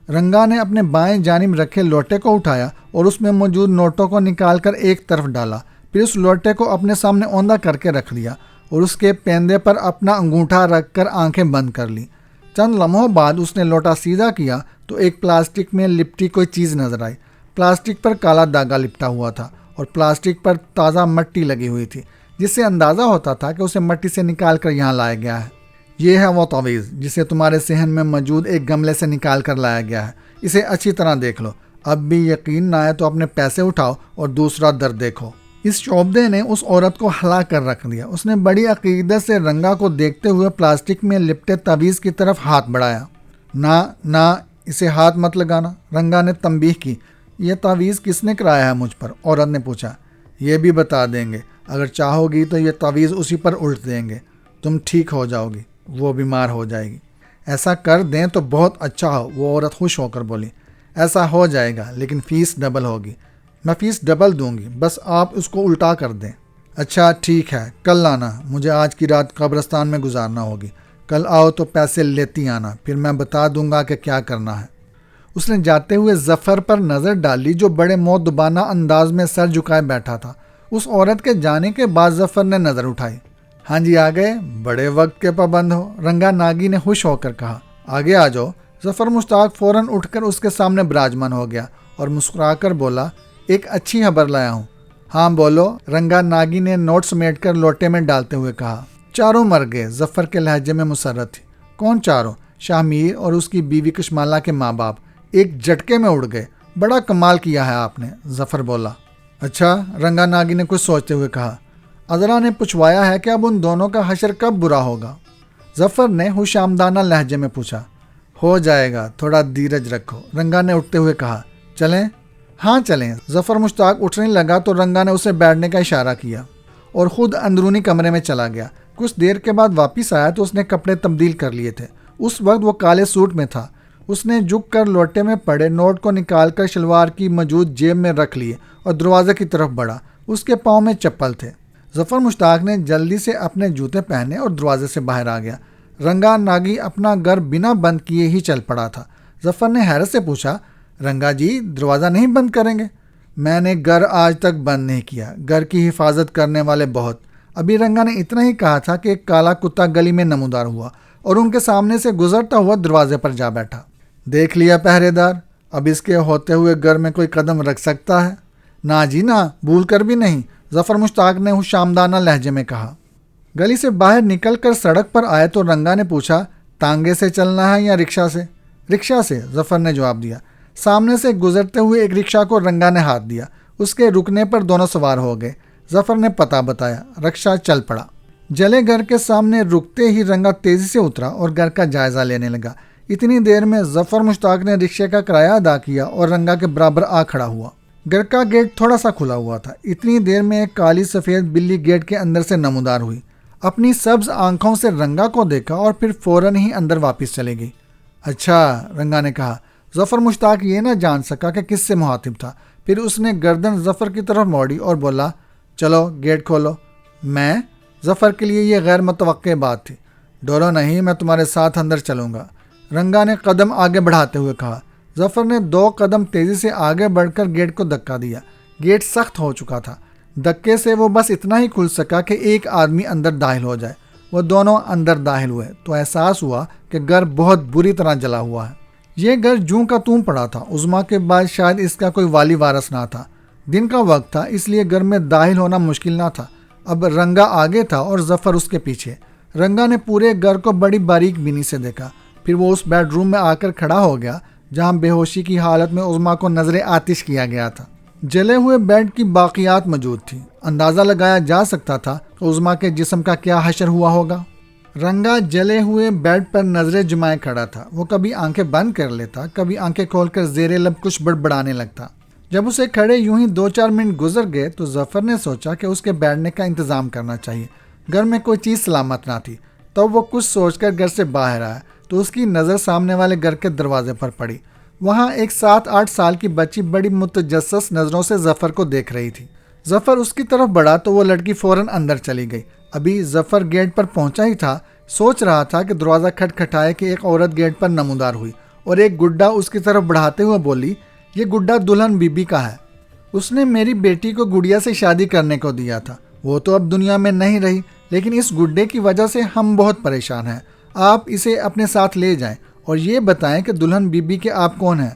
رنگا نے اپنے بائیں جانب رکھے لوٹے کو اٹھایا اور اس میں موجود نوٹوں کو نکال کر ایک طرف ڈالا، پھر اس لوٹے کو اپنے سامنے اوندا کر کے رکھ دیا اور اس کے پیندے پر اپنا انگوٹھا رکھ کر آنکھیں بند کر لی۔ چند لمحوں بعد اس نے لوٹا سیدھا کیا تو ایک پلاسٹک میں لپٹی کوئی چیز نظر آئی۔ پلاسٹک پر کالا داغا لپٹا ہوا تھا اور پلاسٹک پر تازہ مٹی لگی ہوئی تھی، جس سے اندازہ ہوتا تھا کہ اسے مٹی سے نکال کر یہاں لایا گیا ہے۔ یہ ہے وہ تعویذ جسے تمہارے صحن میں موجود ایک گملے سے نکال کر لایا گیا ہے۔ اسے اچھی طرح دیکھ لو، اب بھی یقین نہ آئے تو اپنے پیسے اٹھاؤ اور دوسرا در دیکھو۔ اس شعبدے نے اس عورت کو ہلا کر رکھ دیا۔ اس نے بڑی عقیدت سے رنگا کو دیکھتے ہوئے پلاسٹک میں لپٹے تعویذ کی طرف ہاتھ بڑھایا۔ نہ، اسے ہاتھ مت لگانا، رنگا نے تنبیہ کی۔ یہ تعویذ کس نے کرایا ہے مجھ پر؟ عورت نے پوچھا۔ یہ بھی بتا دیں گے، اگر چاہو گی تو یہ تعویذ اسی پر الٹ دیں گے، تم ٹھیک ہو جاؤ گی، وہ بیمار ہو جائے گی۔ ایسا کر دیں تو بہت اچھا ہو، وہ عورت خوش ہو کر بولی۔ ایسا ہو جائے گا، لیکن فیس ڈبل ہوگی۔ میں فیس ڈبل دوں گی، بس آپ اس کو الٹا کر دیں۔ اچھا ٹھیک ہے، کل آنا، مجھے آج کی رات قبرستان میں گزارنا ہوگی۔ کل آؤ تو پیسے لیتی آنا، پھر میں بتا دوں گا کہ کیا کرنا ہے۔ اس نے جاتے ہوئے ظفر پر نظر ڈالی جو بڑے مؤدبانہ انداز میں سر جھکائے بیٹھا تھا۔ اس عورت کے جانے کے بعد ظفر نے نظر اٹھائی۔ ہاں جی، آ گئے، بڑے وقت کے پابند ہو، رنگا ناگی نے خوش ہو کر کہا۔ آگے آ جاؤ۔ ظفر مشتاق فوراً اٹھ کر اس کے سامنے براجمان ہو گیا اور مسکرا کر بولا، ایک اچھی خبر لایا ہوں۔ ہاں بولو، رنگا ناگی نے نوٹ سمیٹ کر لوٹے میں ڈالتے ہوئے کہا۔ چاروں مر گئے، ظفر کے لہجے میں مسرت تھی۔ کون چاروں؟ شاہ میر اور اس کی بیوی کشمالہ کے ماں باپ ایک جھٹکے میں اڑ گئے۔ بڑا کمال کیا ہے آپ نے، ظفر بولا۔ اچھا، رنگا ناگی نے کچھ سوچتے ہوئے کہا۔ عذرا نے پوچھوایا ہے کہ اب ان دونوں کا حشر کب برا ہوگا؟ ظفر نے خوش آمدانہ لہجے میں پوچھا۔ ہو جائے گا، تھوڑا دھیرج رکھو، رنگا نے اٹھتے ہوئے کہا۔ چلیں؟ ہاں چلیں۔ ظفر مشتاق اٹھنے لگا تو رنگا نے اسے بیٹھنے کا اشارہ کیا اور خود اندرونی کمرے میں چلا گیا۔ کچھ دیر کے بعد واپس آیا تو اس نے کپڑے تبدیل کر لیے تھے۔ اس وقت وہ کالے سوٹ میں تھا۔ اس نے جھک کر لوٹے میں پڑے نوٹ کو نکال کر شلوار کی موجود جیب میں رکھ لیے اور دروازے کی طرف بڑھا۔ اس کے پاؤں میں چپل تھے۔ ظفر مشتاق نے جلدی سے اپنے جوتے پہنے اور دروازے سے باہر آ گیا۔ رنگا ناگی اپنا گھر بنا بند کیے ہی چل پڑا تھا۔ ظفر نے حیرت سے پوچھا، رنگا جی دروازہ نہیں بند کریں گے؟ میں نے گھر آج تک بند نہیں کیا، گھر کی حفاظت کرنے والے بہت۔ ابھی رنگا نے اتنا ہی کہا تھا کہ ایک کالا کتا گلی میں نمودار ہوا اور ان کے سامنے سے گزرتا ہوا دروازے پر جا بیٹھا۔ دیکھ لیا پہرے دار، اب اس کے ہوتے ہوئے گھر میں کوئی قدم رکھ سکتا ہے؟ نہ جی نہ، بھول کر بھی نہیں، ظفر مشتاق نے اس شامدانہ لہجے میں کہا۔ گلی سے باہر نکل کر سڑک پر آئے تو رنگا نے پوچھا، تانگے سے چلنا ہے یا رکشا سے؟ رکشا سے، ظفر نے جواب دیا۔ سامنے سے گزرتے ہوئے ایک رکشا کو رنگا نے ہاتھ دیا۔ اس کے رکنے پر دونوں سوار ہو گئے۔ ظفر نے پتہ بتایا، رکشا چل پڑا۔ جلے گھر کے سامنے رکتے ہی رنگا تیزی سے اترا اور گھر کا جائزہ لینے لگا۔ اتنی دیر میں ظفر مشتاق نے رکشے کا کرایہ ادا کیا اور رنگا کے برابر آ کھڑا ہوا۔ گھر کا گیٹ تھوڑا سا کھلا ہوا تھا۔ اتنی دیر میں ایک کالی سفید بلی گیٹ کے اندر سے نمودار ہوئی۔ اپنی سبز آنکھوں سے رنگا کو دیکھا اور پھر فوراً ہی اندر واپس چلے گئی۔ اچھا، رنگا نے کہا۔ ظفر مشتاق یہ نہ جان سکا کہ کس سے مخاطب تھا۔ پھر اس نے گردن ظفر کی طرف موڑی اور بولا، چلو گیٹ کھولو۔ میں؟ ظفر کے لیے یہ غیر متوقع بات تھی۔ ڈرو نہیں، میں تمہارے ساتھ اندر چلوں گا، رنگا نے قدم آگے بڑھاتے ہوئے کہا۔ ظفر نے 2 قدم تیزی سے آگے بڑھ کر گیٹ کو دھکا دیا۔ گیٹ سخت ہو چکا تھا۔ دھکے سے وہ بس اتنا ہی کھل سکا کہ ایک آدمی اندر داخل ہو جائے۔ وہ دونوں اندر داخل ہوئے تو احساس ہوا کہ گھر بہت بری طرح جلا ہوا ہے۔ یہ گھر جوں کا توں پڑا تھا۔ عظما کے بعد شاید اس کا کوئی والی وارث نہ تھا۔ دن کا وقت تھا، اس لیے گھر میں داخل ہونا مشکل نہ تھا۔ اب رنگا آگے تھا اور ظفر اس کے پیچھے۔ رنگا نے پورے گھر کو بڑی باریک بینی سے دیکھا۔ پھر وہ اس بیڈ روم میں آ کر کھڑا ہو گیا جہاں بے ہوشی کی حالت میں عظما کو نظر آتش کیا گیا تھا۔ جلے ہوئے بیڈ کی باقیات موجود تھی۔ اندازہ لگایا جا سکتا تھا کہ عظما کے جسم کا کیا حشر ہوا ہوگا۔ رنگا جلے ہوئے بیڈ پر نظریں جمائے کھڑا تھا۔ وہ کبھی آنکھیں بند کر لیتا، کبھی آنکھیں کھول کر زیر لب کچھ بڑبڑانے لگتا۔ جب اسے کھڑے یوں ہی 2-4 منٹ گزر گئے تو ظفر نے سوچا کہ اس کے بیٹھنے کا انتظام کرنا چاہیے۔ گھر میں کوئی چیز سلامت نہ تھی۔ تب وہ کچھ سوچ کر گھر سے باہر آیا تو اس کی نظر سامنے والے گھر کے دروازے پر پڑی۔ وہاں ایک 7-8 سال کی بچی بڑی متجسس نظروں سے ظفر کو دیکھ رہی تھی۔ ظفر اس کی طرف بڑھا تو وہ لڑکی فوراً اندر چلی گئی۔ ابھی ظفر گیٹ پر پہنچا ہی تھا، سوچ رہا تھا کہ دروازہ کھٹکھٹائے کہ ایک عورت گیٹ پر نمودار ہوئی اور ایک گڈا اس کی طرف بڑھاتے ہوئے بولی، یہ گڈا دلہن بی بی کا ہے۔ اس نے میری بیٹی کو گڑیا سے شادی کرنے کو دیا تھا۔ وہ تو اب دنیا میں نہیں رہی، لیکن اس گڈے کی وجہ سے ہم بہت پریشان ہیں۔ آپ اسے اپنے ساتھ لے جائیں اور یہ بتائیں کہ دلہن بی بی کے آپ کون ہیں۔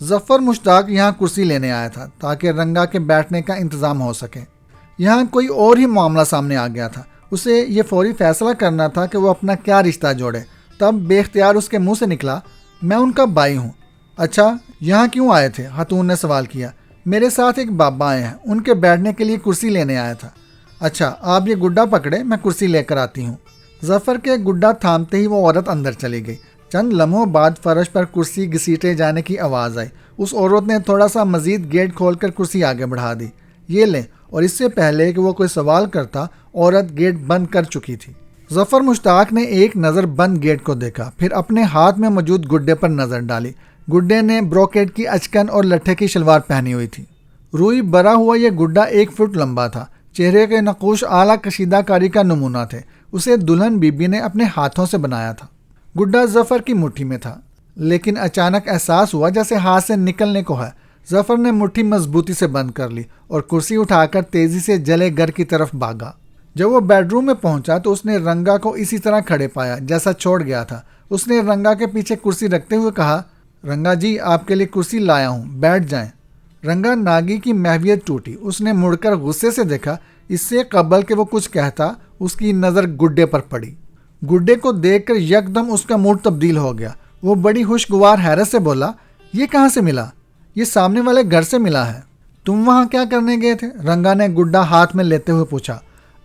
ظفر مشتاق یہاں کرسی لینے آیا تھا تاکہ رنگا کے بیٹھنے کا انتظام ہو سکے۔ یہاں کوئی اور ہی معاملہ سامنے آ گیا تھا۔ اسے یہ فوری فیصلہ کرنا تھا کہ وہ اپنا کیا رشتہ جوڑے۔ تب بے اختیار اس کے منہ سے نکلا، میں ان کا بھائی ہوں۔ اچھا، یہاں کیوں آئے تھے؟ خاتون نے سوال کیا۔ میرے ساتھ ایک بابا آئے ہیں، ان کے بیٹھنے کے لیے کرسی لینے آیا تھا۔ اچھا، آپ یہ گڈا پکڑے، میں کرسی لے کر آتی ہوں۔ ظفر کے گڈا تھامتے ہی وہ عورت اندر چلی گئی۔ چند لمحوں بعد فرش پر کرسی گھسیٹے جانے کی آواز آئی۔ اس عورت نے تھوڑا سا مزید گیٹ کھول کر کرسی آگے بڑھا دی۔ یہ لیں، اور اس سے پہلے کہ وہ کوئی سوال کرتا، عورت گیٹ بند کر چکی تھی۔ ظفر مشتاق نے ایک نظر بند گیٹ کو دیکھا، پھر اپنے ہاتھ میں موجود گڈے پر نظر ڈالی۔ گڈے نے بروکیٹ کی اچکن اور لٹھے کی شلوار پہنی ہوئی تھی۔ روئی بھرا ہوا یہ گڈا 1 فٹ لمبا تھا۔ چہرے کے نقوش اعلیٰ کشیدہ کاری کا نمونہ تھے۔ اسے دلہن بی بی نے اپنے ہاتھوں سے بنایا تھا۔ گڈا ظفر کی مٹھی میں تھا، لیکن اچانک احساس ہوا جیسے ہاتھ سے نکلنے کو ہے۔ ظفر نے مٹھی مضبوطی سے بند کر لی اور کرسی اٹھا کر تیزی سے جلے گھر کی طرف بھاگا۔ جب وہ بیڈ روم میں پہنچا تو اس نے رنگا کو اسی طرح کھڑے پایا جیسا چھوڑ گیا تھا۔ اس نے رنگا کے پیچھے کرسی رکھتے ہوئے کہا، رنگا جی آپ کے لیے کرسی لایا ہوں، بیٹھ جائیں۔ رنگا ناگی کی محویت ٹوٹی۔ اس نے مڑ کر غصے سے دیکھا۔ اس سے قبل کہ وہ کچھ کہتا، اس کی نظر گڈے پر پڑی۔ گڈے کو دیکھ کر یکدم اس کا موڈ تبدیل ہو گیا۔ وہ بڑی خوشگوار حیرت سے بولا، یہ کہاں سے ملا؟ یہ سامنے والے گھر سے ملا ہے۔ تم وہاں کیا کرنے گئے تھے؟ رنگا نے گڈا ہاتھ میں لیتے ہوئے پوچھا۔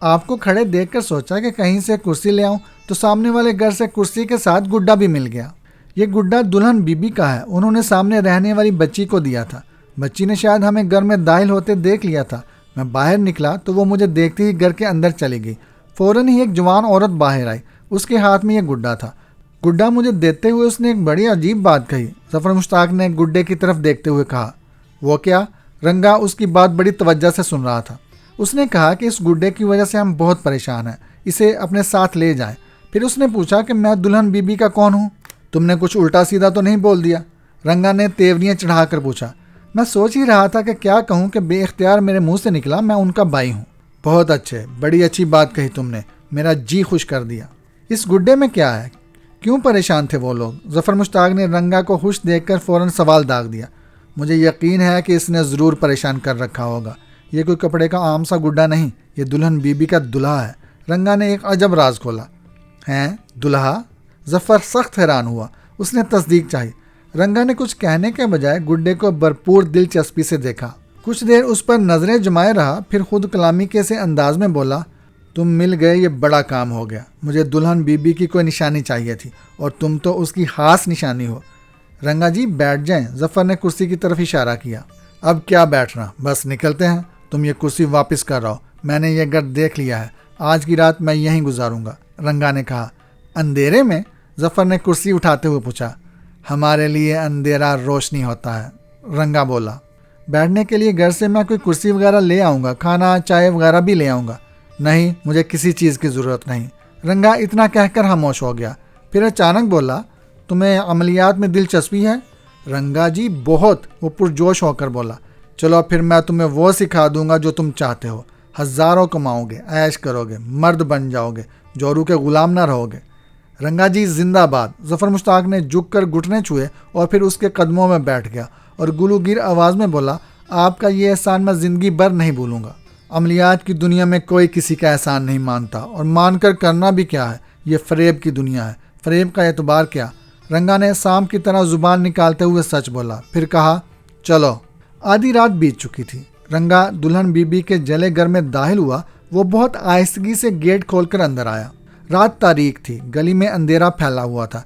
آپ کو کھڑے دیکھ کر سوچا کہ کہیں سے کرسی لے آؤں تو سامنے والے گھر سے کرسی کے ساتھ گڈا بھی مل گیا۔ یہ گڈا دلہن بی بی کا ہے، انہوں نے سامنے رہنے والی بچی کو دیا تھا۔ بچی نے شاید ہمیں گھر میں داخل ہوتے دیکھ لیا تھا۔ میں باہر نکلا تو وہ مجھے دیکھتے ہی گھر کے اندر چلی گئی۔ فوراً ہی ایک جوان عورت باہر آئی، اس کے ہاتھ میں یہ گڈا تھا۔ گڈا مجھے دیتے ہوئے اس نے ایک بڑی عجیب بات کہی۔ ظفر مشتاق نے گڈے کی طرف دیکھتے ہوئے کہا، وہ کیا؟ رنگا اس کی بات بڑی توجہ سے سن رہا تھا۔ اس نے کہا کہ اس گڈے کی وجہ سے ہم بہت پریشان ہیں، اسے اپنے ساتھ لے جائیں۔ پھر اس نے پوچھا کہ میں دلہن بی بی کا کون ہوں؟ تم نے کچھ الٹا سیدھا تو نہیں بول دیا؟ رنگا نے تیوریاں چڑھا کر پوچھا۔ میں سوچ ہی رہا تھا کہ کیا کہوں کہ بے اختیار میرے منہ سے نکلا میں ان کا بھائی ہوں۔ بہت اچھے، بڑی اچھی بات کہی تم نے، میرا جی خوش کر دیا۔ اس گڈے میں کیا ہے؟ کیوں پریشان تھے وہ لوگ؟ ظفر مشتاق نے رنگا کو خوش دیکھ کر فوراً سوال داغ دیا۔ مجھے یقین ہے کہ اس نے ضرور پریشان کر رکھا ہوگا۔ یہ کوئی کپڑے کا عام سا گڈا نہیں، یہ دلہن بی بی کا دلہا ہے۔ رنگا نے ایک عجب راز کھولا۔ ہیں؟ دلہا؟ ظفر سخت حیران ہوا، اس نے تصدیق چاہی۔ رنگا نے کچھ کہنے کے بجائے گڈے کو بھرپور دلچسپی سے دیکھا، کچھ دیر اس پر نظریں جمائے رہا، پھر خود کلامی کے سے انداز میں بولا، تم مل گئے، یہ بڑا کام ہو گیا۔ مجھے دلہن بی بی کی کوئی نشانی چاہیے تھی اور تم تو اس کی خاص نشانی ہو۔ رنگا جی بیٹھ جائیں، ظفر نے کرسی کی طرف اشارہ کیا۔ اب کیا بیٹھنا، بس نکلتے ہیں، تم یہ کرسی واپس کر رہو، میں نے یہ گھر دیکھ لیا ہے، آج کی رات میں یہیں گزاروں گا۔ رنگا نے کہا۔ اندھیرے میں؟ ظفر نے کرسی اٹھاتے ہوئے پوچھا۔ ہمارے لیے اندھیرا روشنی ہوتا ہے، رنگا بولا۔ بیٹھنے کے لیے گھر سے میں کوئی کرسی وغیرہ لے آؤں گا، کھانا چائے وغیرہ بھی لے آؤں گا۔ نہیں، مجھے کسی چیز کی ضرورت نہیں۔ رنگا اتنا کہہ کر خاموش ہو گیا، پھر اچانک بولا، تمہیں عملیات میں دلچسپی ہے؟ رنگا جی بہت، وہ پرجوش ہو کر بولا۔ چلو پھر میں تمہیں وہ سکھا دوں گا جو تم چاہتے ہو، ہزاروں کماؤ گے، عیش کرو گے، مرد بن جاؤ گے، جورو کے غلام نہ رہو گے۔ رنگا جی زندہ باد۔ ظفر مشتاق نے جھک کر گھٹنے چھوئے اور پھر اس کے قدموں میں بیٹھ گیا اور گلوگیر آواز میں بولا، آپ کا یہ احسان میں زندگی بھر نہیں بھولوں گا۔ عملیات کی دنیا میں کوئی کسی کا احسان نہیں مانتا، اور مان کر کرنا بھی کیا ہے، یہ فریب کی دنیا ہے، فریب کا اعتبار کیا؟ رنگا نے سام کی طرح زبان نکالتے ہوئے سچ بولا، پھر کہا، چلو۔ آدھی رات بیت چکی تھی۔ رنگا دلہن بی بی کے جلے گھر میں داخل ہوا، وہ بہت آہستگی سے گیٹ کھول کر اندر آیا۔ رات تاریک تھی، گلی میں اندھیرا پھیلا ہوا تھا،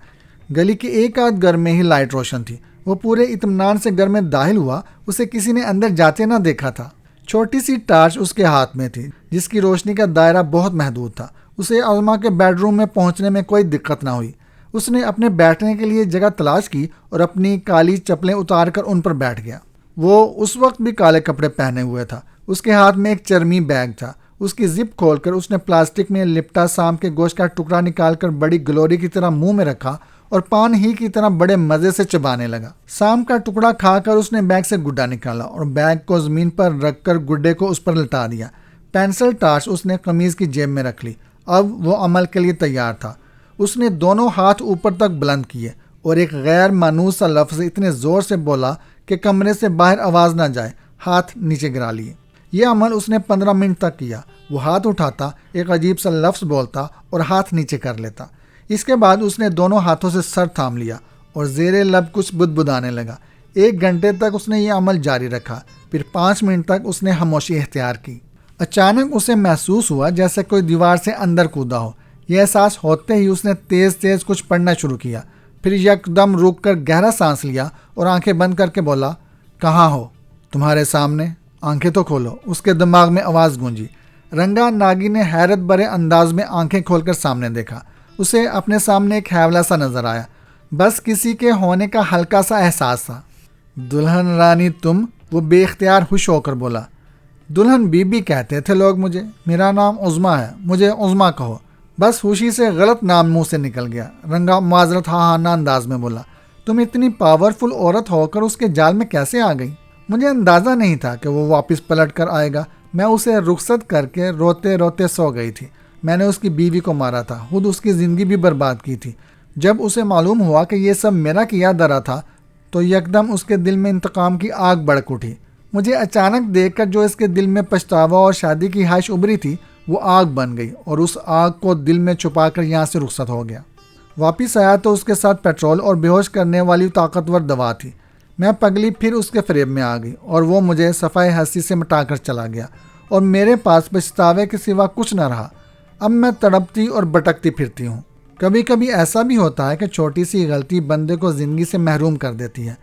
گلی کے ایک آدھ گھر میں ہی لائٹ روشن تھی۔ وہ پورے اطمینان سے گھر میں داخل ہوا، اسے کسی نے اندر جاتے نہ دیکھا تھا۔ چھوٹی سی ٹارچ اس کے ہاتھ میں تھی، جس کی روشنی کا دائرہ بہت محدود تھا۔ اسے عظما کے بیڈ روم میں پہنچنے میں کوئی دقت نہ ہوئی۔ اس نے اپنے بیٹھنے کے لیے جگہ تلاش کی اور اپنی کالی چپلیں اتار کر ان پر بیٹھ گیا۔ وہ اس وقت بھی کالے کپڑے پہنے ہوئے تھا۔ اس کے ہاتھ میں ایک چرمی بیگ تھا۔ اس کی زپ کھول کر اس نے پلاسٹک میں لپٹا سام کے گوشت کا ٹکڑا نکال کر بڑی گلوری کی طرح منہ میں رکھا اور پان ہی کی طرح بڑے مزے سے چبانے لگا۔ سام کا ٹکڑا کھا کر اس نے بیگ سے گڈا نکالا اور بیگ کو زمین پر رکھ کر گڈے کو اس پر لٹا دیا۔ پینسل ٹارچ اس نے قمیض کی جیب میں رکھ لی۔ اب وہ عمل کے لیے تیار تھا۔ اس نے دونوں ہاتھ اوپر تک بلند کیے اور ایک غیر مانوس سا لفظ اتنے زور سے بولا کہ کمرے سے باہر آواز نہ جائے۔ ہاتھ نیچے گرا لیے۔ یہ عمل اس نے 15 منٹ تک کیا۔ وہ ہاتھ اٹھاتا، ایک عجیب سا لفظ بولتا اور ہاتھ نیچے کر لیتا۔ اس کے بعد اس نے دونوں ہاتھوں سے سر تھام لیا اور زیر لب کچھ بدبدانے لگا۔ 1 گھنٹے تک اس نے یہ عمل جاری رکھا، پھر 5 منٹ تک اس نے خاموشی اختیار کی۔ اچانک اسے محسوس ہوا جیسے کوئی دیوار سے اندر کودا ہو۔ یہ احساس ہوتے ہی اس نے تیز تیز کچھ پڑھنا شروع کیا، پھر یک دم رک کر گہرا سانس لیا اور آنکھیں بند کر کے بولا، کہاں ہو؟ تمہارے سامنے، آنکھیں تو کھولو۔ اس کے دماغ میں آواز گونجی۔ رنگا ناگی نے حیرت بھرے انداز میں آنکھیں کھول کر سامنے دیکھا۔ اسے اپنے سامنے ایک حیولہ سا نظر آیا، بس کسی کے ہونے کا ہلکا سا احساس تھا۔ دلہن رانی تم؟ وہ بے اختیار خوش ہو کر بولا۔ دلہن بی بی کہتے تھے لوگ مجھے، میرا نام عظما ہے، مجھے عظما کہو۔ بس خوشی سے غلط نام منہ سے نکل گیا۔ رنگا معذرت خواہانہ انداز میں بولا، تم اتنی پاورفل عورت ہو کر اس کے جال میں کیسے آ گئی؟ مجھے اندازہ نہیں تھا کہ وہ واپس پلٹ کر آئے گا۔ میں اسے رخصت کر کے روتے روتے سو گئی تھی۔ میں نے اس کی بیوی کو مارا تھا، خود اس کی زندگی بھی برباد کی تھی۔ جب اسے معلوم ہوا کہ یہ سب میرا کیا دھرا تھا تو یکدم اس کے دل میں انتقام کی آگ بھڑک اٹھی۔ مجھے اچانک دیکھ کر جو اس کے دل میں پچھتاوا اور شادی کی خواہش ابھری تھی وہ آگ بن گئی اور اس آگ کو دل میں چھپا کر یہاں سے رخصت ہو گیا۔ واپس آیا تو اس کے ساتھ پیٹرول اور بے ہوش کرنے والی طاقتور دوا تھی۔ میں پگلی پھر اس کے فریب میں آ گئی اور وہ مجھے صفائے ہستی سے مٹا کر چلا گیا اور میرے پاس پچھتاوے کے سوا کچھ نہ رہا۔ اب میں تڑپتی اور بھٹکتی پھرتی ہوں۔ کبھی کبھی ایسا بھی ہوتا ہے کہ چھوٹی سی غلطی بندے کو زندگی سے محروم کر دیتی ہے۔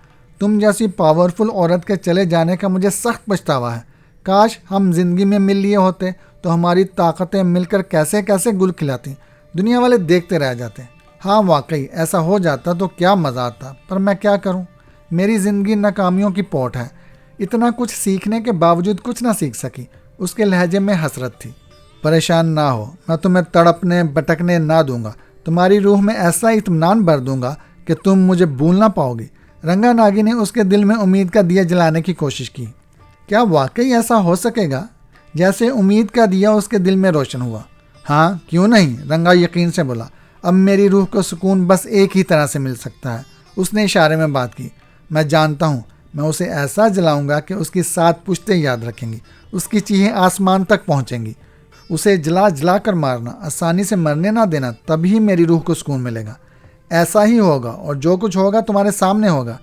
تم جیسی پاورفل عورت کے چلے جانے کا مجھے سخت پچھتاوا ہے۔ کاش ہم زندگی میں مل لیے ہوتے تو ہماری طاقتیں مل کر کیسے کیسے گل کھلاتی، دنیا والے دیکھتے رہ جاتے۔ ہاں واقعی ایسا ہو جاتا تو کیا مزہ آتا، پر میں کیا کروں، میری زندگی ناکامیوں کی پوٹ ہے۔ اتنا کچھ سیکھنے کے باوجود کچھ نہ سیکھ سکی۔ اس کے لہجے میں حسرت تھی۔ پریشان نہ ہو، میں تمہیں تڑپنے بٹکنے نہ دوں گا، تمہاری روح میں ایسا اطمینان بھر دوں گا کہ تم مجھے بھول نہ پاؤ گی۔ رنگا ناگی نے اس کے دل میں امید کا دیا جلانے کی کوشش کی۔ کیا واقعی ایسا ہو سکے گا؟ جیسے امید کا دیا اس کے دل میں روشن ہوا۔ ہاں کیوں نہیں، رنگا یقین سے بولا۔ اب میری روح کو سکون بس ایک ہی طرح سے مل سکتا ہے۔ اس نے اشارے میں بات کی۔ میں جانتا ہوں، میں اسے ایسا جلاؤں گا کہ اس کی 7 پشتیں یاد رکھیں گی، اس کی چیخیں آسمان تک پہنچیں گی۔ اسے جلا جلا کر مارنا، آسانی سے مرنے نہ دینا، تبھی میری روح کو سکون ملے گا۔ ایسا ہی ہوگا، اور جو کچھ ہوگا تمہارے سامنے ہوگا۔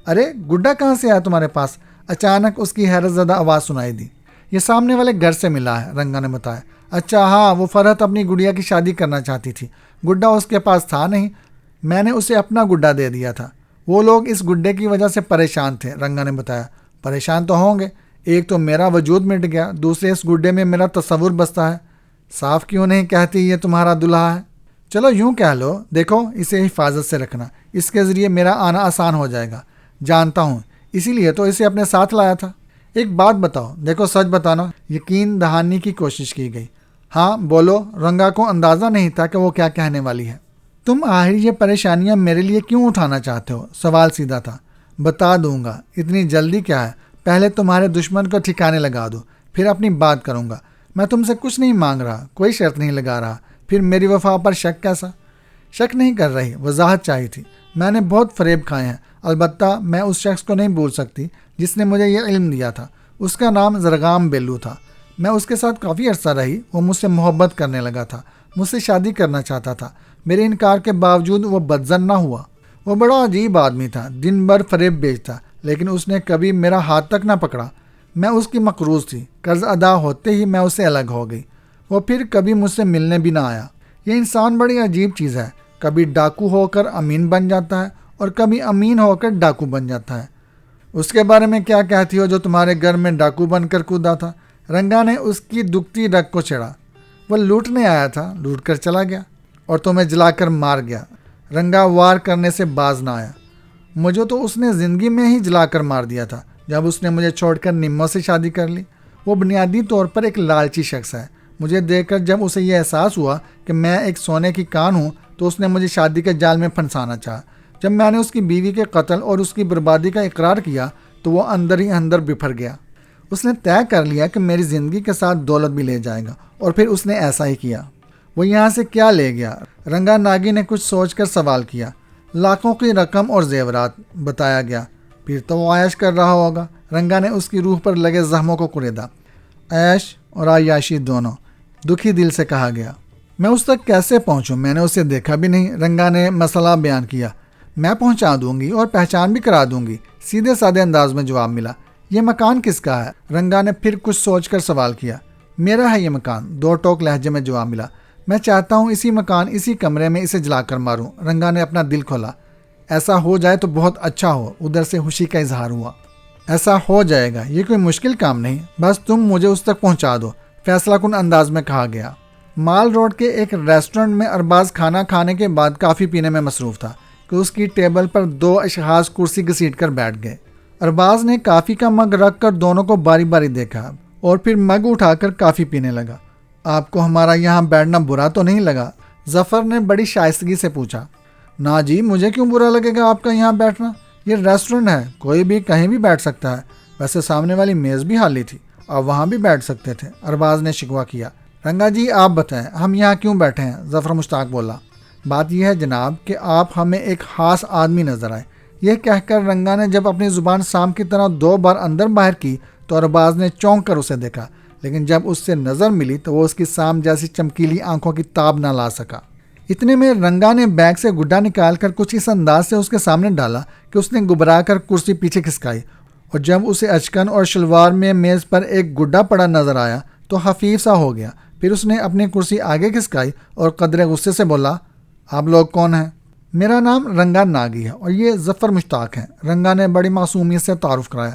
ارے گڈا کہاں سے آیا تمہارے پاس؟ اچانک اس کی حیرت زدہ آواز سنائی دی۔ یہ سامنے والے گھر سے ملا ہے، رنگا نے بتایا۔ اچھا ہاں، وہ فرحت اپنی گڑیا کی شادی کرنا چاہتی تھی، گڈا اس کے پاس تھا نہیں، میں نے اسے اپنا گڈا دے دیا تھا۔ وہ لوگ اس گڈے کی وجہ سے پریشان تھے، رنگا نے بتایا۔ پریشان تو ہوں گے، ایک تو میرا وجود مٹ گیا، دوسرے اس گڈے میں میرا تصور بستا ہے۔ صاف کیوں نہیں کہتی یہ تمہارا دلہا ہے؟ چلو یوں کہہ لو، دیکھو اسے حفاظت سے رکھنا، اس کے ذریعے میرا آنا آسان ہو جائے گا۔ جانتا ہوں، اسی لیے تو اسے اپنے ساتھ لایا تھا۔ ایک بات بتاؤ، دیکھو سچ بتانا۔ یقین دہانی کی کوشش کی گئی۔ ہاں بولو۔ رنگا کو اندازہ نہیں تھا کہ وہ کیا کہنے والی ہے۔ تم آخر یہ پریشانیاں میرے لیے کیوں اٹھانا چاہتے ہو؟ سوال سیدھا تھا۔ بتا دوں گا، اتنی جلدی کیا ہے؟ پہلے تمہارے دشمن کو ٹھکانے لگا دو، پھر اپنی بات کروں گا۔ میں تم سے کچھ نہیں مانگ رہا، کوئی شرط نہیں لگا رہا، پھر میری وفا پر شک کیسا؟ شک نہیں کر رہی، وضاحت چاہی تھی۔ میں نے بہت فریب کھائے ہیں، البتہ میں اس شخص کو نہیں بھول سکتی جس نے مجھے یہ علم دیا تھا۔ اس کا نام زرغام بیلو تھا۔ میں اس کے ساتھ کافی عرصہ رہی۔ وہ مجھ سے محبت کرنے لگا تھا، مجھ سے شادی کرنا چاہتا تھا۔ میرے انکار کے باوجود وہ بدظن نہ ہوا۔ وہ بڑا عجیب آدمی تھا، دن بھر فریب بیچتا، لیکن اس نے کبھی میرا ہاتھ تک نہ پکڑا۔ میں اس کی مقروض تھی، قرض ادا ہوتے ہی میں اس سے الگ ہو گئی۔ وہ پھر کبھی مجھ سے ملنے بھی نہ آیا۔ یہ انسان بڑی عجیب چیز ہے، کبھی ڈاکو ہو کر امین بن جاتا ہے اور کبھی امین ہو کر ڈاکو بن جاتا ہے۔ اس کے بارے میں کیا کہتی ہو جو تمہارے گھر میں ڈاکو بن کر کودا تھا؟ رنگا نے اس کی دکھتی رگ کو چھیڑا۔ وہ لوٹنے آیا تھا، لوٹ کر چلا گیا اور تمہیں جلا کر مار گیا۔ رنگا وار کرنے سے باز نہ آیا۔ مجھے تو اس نے زندگی میں ہی جلا کر مار دیا تھا جب اس نے مجھے چھوڑ کر نمو سے شادی کر لی۔ وہ بنیادی طور پر ایک لالچی شخص ہے۔ مجھے دیکھ کر جب اسے یہ احساس ہوا کہ میں ایک سونے کی کان ہوں تو اس نے مجھے شادی کے جال میں پھنسانا چاہا۔ جب میں نے اس کی بیوی کے قتل اور اس کی بربادی کا اقرار کیا تو وہ اندر ہی اندر بپھر گیا۔ اس نے طے کر لیا کہ میری زندگی کے ساتھ دولت بھی لے جائے گا، اور پھر اس نے ایسا ہی کیا۔ وہ یہاں سے کیا لے گیا؟ رنگا ناگی نے کچھ سوچ کر سوال کیا۔ لاکھوں کی رقم اور زیورات، بتایا گیا۔ پھر تو وہ عائش کر رہا ہوگا۔ رنگا نے اس کی روح پر لگے زخموں کو کریدا۔ عیش اور عیاشی دونوں، دکھی دل سے کہا گیا۔ میں اس تک کیسے پہنچوں؟ میں نے اسے دیکھا بھی نہیں، رنگا نے مسئلہ بیان کیا۔ میں پہنچا دوں گی اور پہچان بھی کرا دوں گی، سیدھے سادے انداز میں جواب ملا۔ یہ مکان کس کا ہے؟ رنگا نے پھر کچھ سوچ کر سوال کیا۔ میرا ہے یہ مکان، 2 ٹوک لہجے میں جواب ملا۔ میں چاہتا ہوں اسی مکان، اسی کمرے میں اسے جلا کر ماروں۔ رنگا نے اپنا دل کھولا۔ ایسا ہو جائے تو بہت اچھا ہو، ادھر سے خوشی کا اظہار ہوا۔ ایسا ہو جائے گا، یہ کوئی مشکل کام نہیں، بس تم مجھے اس تک پہنچا دو، فیصلہ کن انداز میں کہا گیا۔ مال روڈ کے ایک ریسٹورنٹ میں ارباز کھانا کھانے کے بعد کافی پینے میں مصروف تھا کہ اس کی ٹیبل پر 2 اشخاص کرسی گھسیٹ کر بیٹھ گئے۔ ارباز نے کافی کا مگ رکھ کر دونوں کو باری باری دیکھا اور پھر مگ اٹھا کر کافی پینے لگا۔ آپ کو ہمارا یہاں بیٹھنا برا تو نہیں لگا؟ ظفر نے بڑی شائستگی سے پوچھا۔ نا جی، مجھے کیوں برا لگے گا آپ کا یہاں بیٹھنا؟ یہ ریسٹورنٹ ہے، کوئی بھی کہیں بھی بیٹھ سکتا ہے۔ ویسے سامنے والی میز بھی خالی تھی، آپ وہاں بھی بیٹھ سکتے تھے، ارباز نے شکوہ کیا۔ رنگا جی آپ بتائیں، ہم یہاں کیوں بیٹھے ہیں؟ ظفر مشتاق بولا۔ بات یہ ہے جناب کہ آپ ہمیں ایک خاص آدمی نظر آئے۔ یہ کہہ کر رنگا نے جب اپنی زبان سام کی طرح 2 بار اندر باہر کی تو ارباز نے چونک کر اسے دیکھا، لیکن جب اس سے نظر ملی تو وہ اس کی سام جیسی چمکیلی آنکھوں کی تاب نہ لا سکا۔ اتنے میں رنگا نے بیگ سے گڈا نکال کر کچھ اس انداز سے اس کے سامنے ڈالا کہ اس نے گبرا کر کرسی پیچھے کھسکائی، اور جب اسے اچکن اور شلوار میں میز پر ایک گڈا پڑا نظر آیا تو خفیف سا ہو گیا۔ پھر اس نے اپنی کرسی آگے کھسکائی اور قدرے غصے سے بولا، آپ لوگ کون ہیں؟ میرا نام رنگا ناگی ہے اور یہ ظفر مشتاق ہیں۔ رنگا نے بڑی معصومیت سے تعارف کرایا۔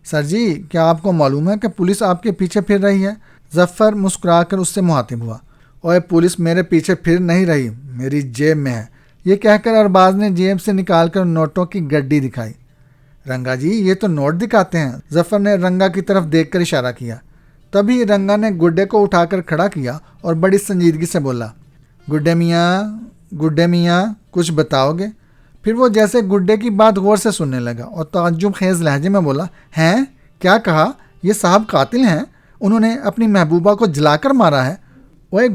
سر جی، کیا آپ کو معلوم ہے کہ پولیس آپ کے پیچھے پھر رہی ہے؟ ظفر مسکرا کر اس سے مخاطب ہوا۔ اوے پولیس میرے پیچھے پھر نہیں رہی، میری جیب میں ہے۔ یہ کہہ کر ارباز نے جیب سے نکال کر نوٹوں کی گڈی دکھائی۔ رنگا جی، یہ تو نوٹ دکھاتے ہیں۔ ظفر نے رنگا کی طرف دیکھ کر اشارہ کیا۔ تبھی رنگا نے گڈے کو اٹھا کر کھڑا کیا اور بڑی سنجیدگی سے بولا، گڈے میاں کچھ بتاؤ گے؟ پھر وہ جیسے گڈے کی بات غور سے سننے لگا اور تعجب خیز لہجے میں بولا، ہیں؟ کیا کہا؟ یہ صاحب قاتل ہیں؟ انہوں نے اپنی محبوبہ کو جلا کر مارا ہے؟ اوے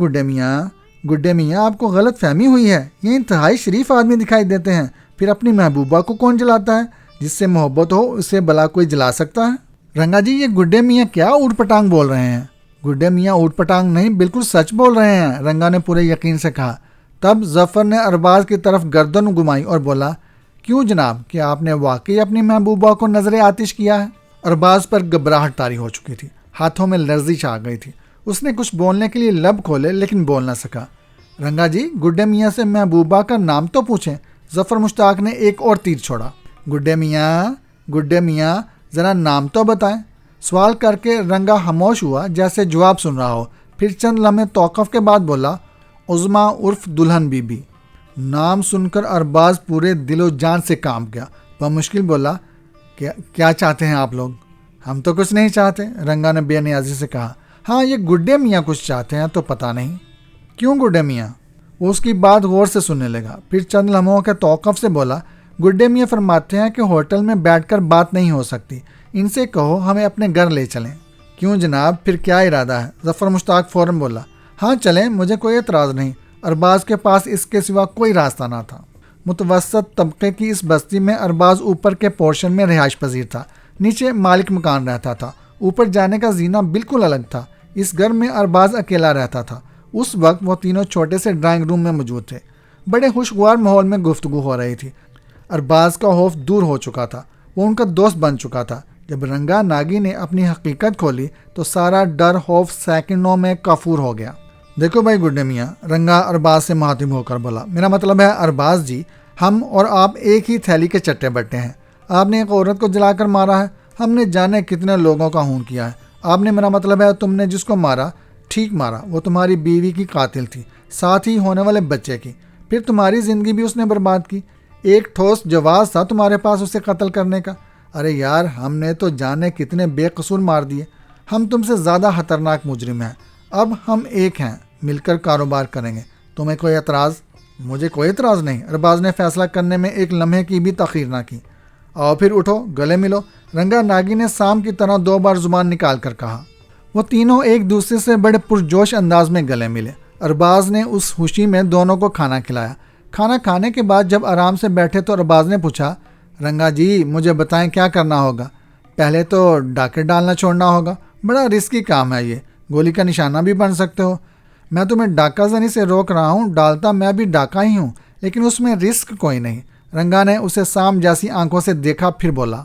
گڈے میاں آپ کو غلط فہمی ہوئی ہے، یہ انتہائی شریف آدمی دکھائی دیتے ہیں، پھر اپنی محبوبہ کو کون جلاتا ہے؟ جس سے محبت ہو اسے بلا کوئی جلا سکتا ہے؟ رنگا جی، یہ گڈے میاں کیا اوٹ پٹانگ بول رہے ہیں؟ گڈے میاں اوٹ پٹانگ نہیں، بالکل سچ بول رہے ہیں، رنگا نے پورے یقین سے کہا۔ تب ظفر نے ارباز کی طرف گردن گھمائی اور بولا، کیوں جناب، کیا آپ نے واقعی اپنی محبوبہ کو نظر آتش کیا ہے؟ ارباز پر گھبراہٹ طاری ہو چکی تھی، ہاتھوں میں لرزش آ گئی تھی، اس نے کچھ بولنے کے لیے لب کھولے لیکن بول نہ سکا۔ رنگا جی، گڈے میاں سے محبوبہ کا نام تو پوچھیں۔ ظفر مشتاق نے ایک اور تیر چھوڑا۔ گڈے میاں ذرا نام تو بتائیں۔ سوال کر کے رنگا خاموش ہوا جیسے جواب سن رہا ہو، پھر چند لمحے توقف کے بعد بولا، عظمیٰ عرف دلہن بی بی۔ نام سن کر ارباز پورے دل و جان سے کانپ گیا، بمشکل بولا، کیا چاہتے ہیں آپ لوگ؟ ہم تو کچھ نہیں چاہتے، رنگا نے بے نیازی سے کہا۔ ہاں، یہ گڈے میاں کچھ چاہتے ہیں تو پتہ نہیں۔ کیوں گڈے میاں؟ وہ اس کی بات غور سے سننے لگا، پھر چند لمحوں کے توقف سے بولا، گڈے میاں فرماتے ہیں کہ ہوٹل میں بیٹھ کر بات نہیں ہو سکتی، ان سے کہو ہمیں اپنے گھر لے چلیں۔ کیوں جناب، پھر کیا ارادہ ہے؟ ظفر مشتاق فوراً بولا، ہاں چلیں، مجھے کوئی اعتراض نہیں۔ ارباز کے پاس اس کے سوا کوئی راستہ نہ تھا۔ متوسط طبقے کی اس بستی میں ارباز اوپر کے پورشن میں رہائش پذیر تھا، نیچے مالک مکان رہتا تھا۔ اوپر جانے کا زینہ بالکل الگ تھا۔ اس گھر میں ارباز اکیلا رہتا تھا۔ اس وقت وہ تینوں چھوٹے سے ڈرائنگ روم میں موجود تھے۔ بڑے خوشگوار ماحول میں گفتگو ہو رہی تھی۔ ارباز کا خوف دور ہو چکا تھا، وہ ان کا دوست بن چکا تھا۔ جب رنگا ناگی نے اپنی حقیقت کھولی تو سارا ڈر خوف سیکنڈوں میں کافور ہو گیا۔ دیکھو بھائی گڈے میاں، رنگا ارباز سے مخاطب ہو کر بولا، میرا مطلب ہے ارباز جی، ہم اور آپ ایک ہی تھیلی کے چٹے بٹے ہیں۔ آپ نے ایک عورت کو جلا کر مارا ہے، ہم نے جانے کتنے لوگوں کا خون کیا ہے۔ آپ نے، میرا مطلب ہے تم نے جس کو مارا، ٹھیک مارا، وہ تمہاری بیوی کی قاتل تھی، ساتھ ہی ہونے والے بچے کی، پھر تمہاری زندگی بھی اس نے برباد کی۔ ایک ٹھوس جواز تھا تمہارے پاس اسے قتل کرنے کا۔ ارے یار، ہم نے تو جانے کتنے بے قصور مار دیے، ہم تم سے زیادہ خطرناک مجرم ہیں۔ اب ہم ایک ہیں، مل کر کاروبار کریں گے۔ تمہیں کوئی اعتراض؟ مجھے کوئی اعتراض نہیں، ارباز نے فیصلہ کرنے میں ایک لمحے کی بھی تاخیر نہ کی۔ آؤ پھر اٹھو، گلے ملو، رنگا ناگی نے سام کی طرح 2 بار زبان نکال کر کہا۔ وہ تینوں ایک دوسرے سے بڑے پرجوش انداز میں گلے ملے۔ ارباز نے اس خوشی میں دونوں کو کھانا کھلایا۔ کھانا کھانے کے بعد جب آرام سے بیٹھے تو ارباز نے پوچھا، رنگا جی مجھے بتائیں کیا کرنا ہوگا؟ پہلے تو ڈاکے ڈالنا چھوڑنا ہوگا، بڑا رسکی کام ہے یہ، گولی کا نشانہ بھی بن سکتے ہو۔ میں تمہیں ڈاکہ زنی سے روک رہا ہوں، ڈالتا میں بھی ڈاکہ ہی ہوں، لیکن اس میں رسک کوئی نہیں۔ رنگا نے اسے سام جیسی آنکھوں سے دیکھا، پھر بولا،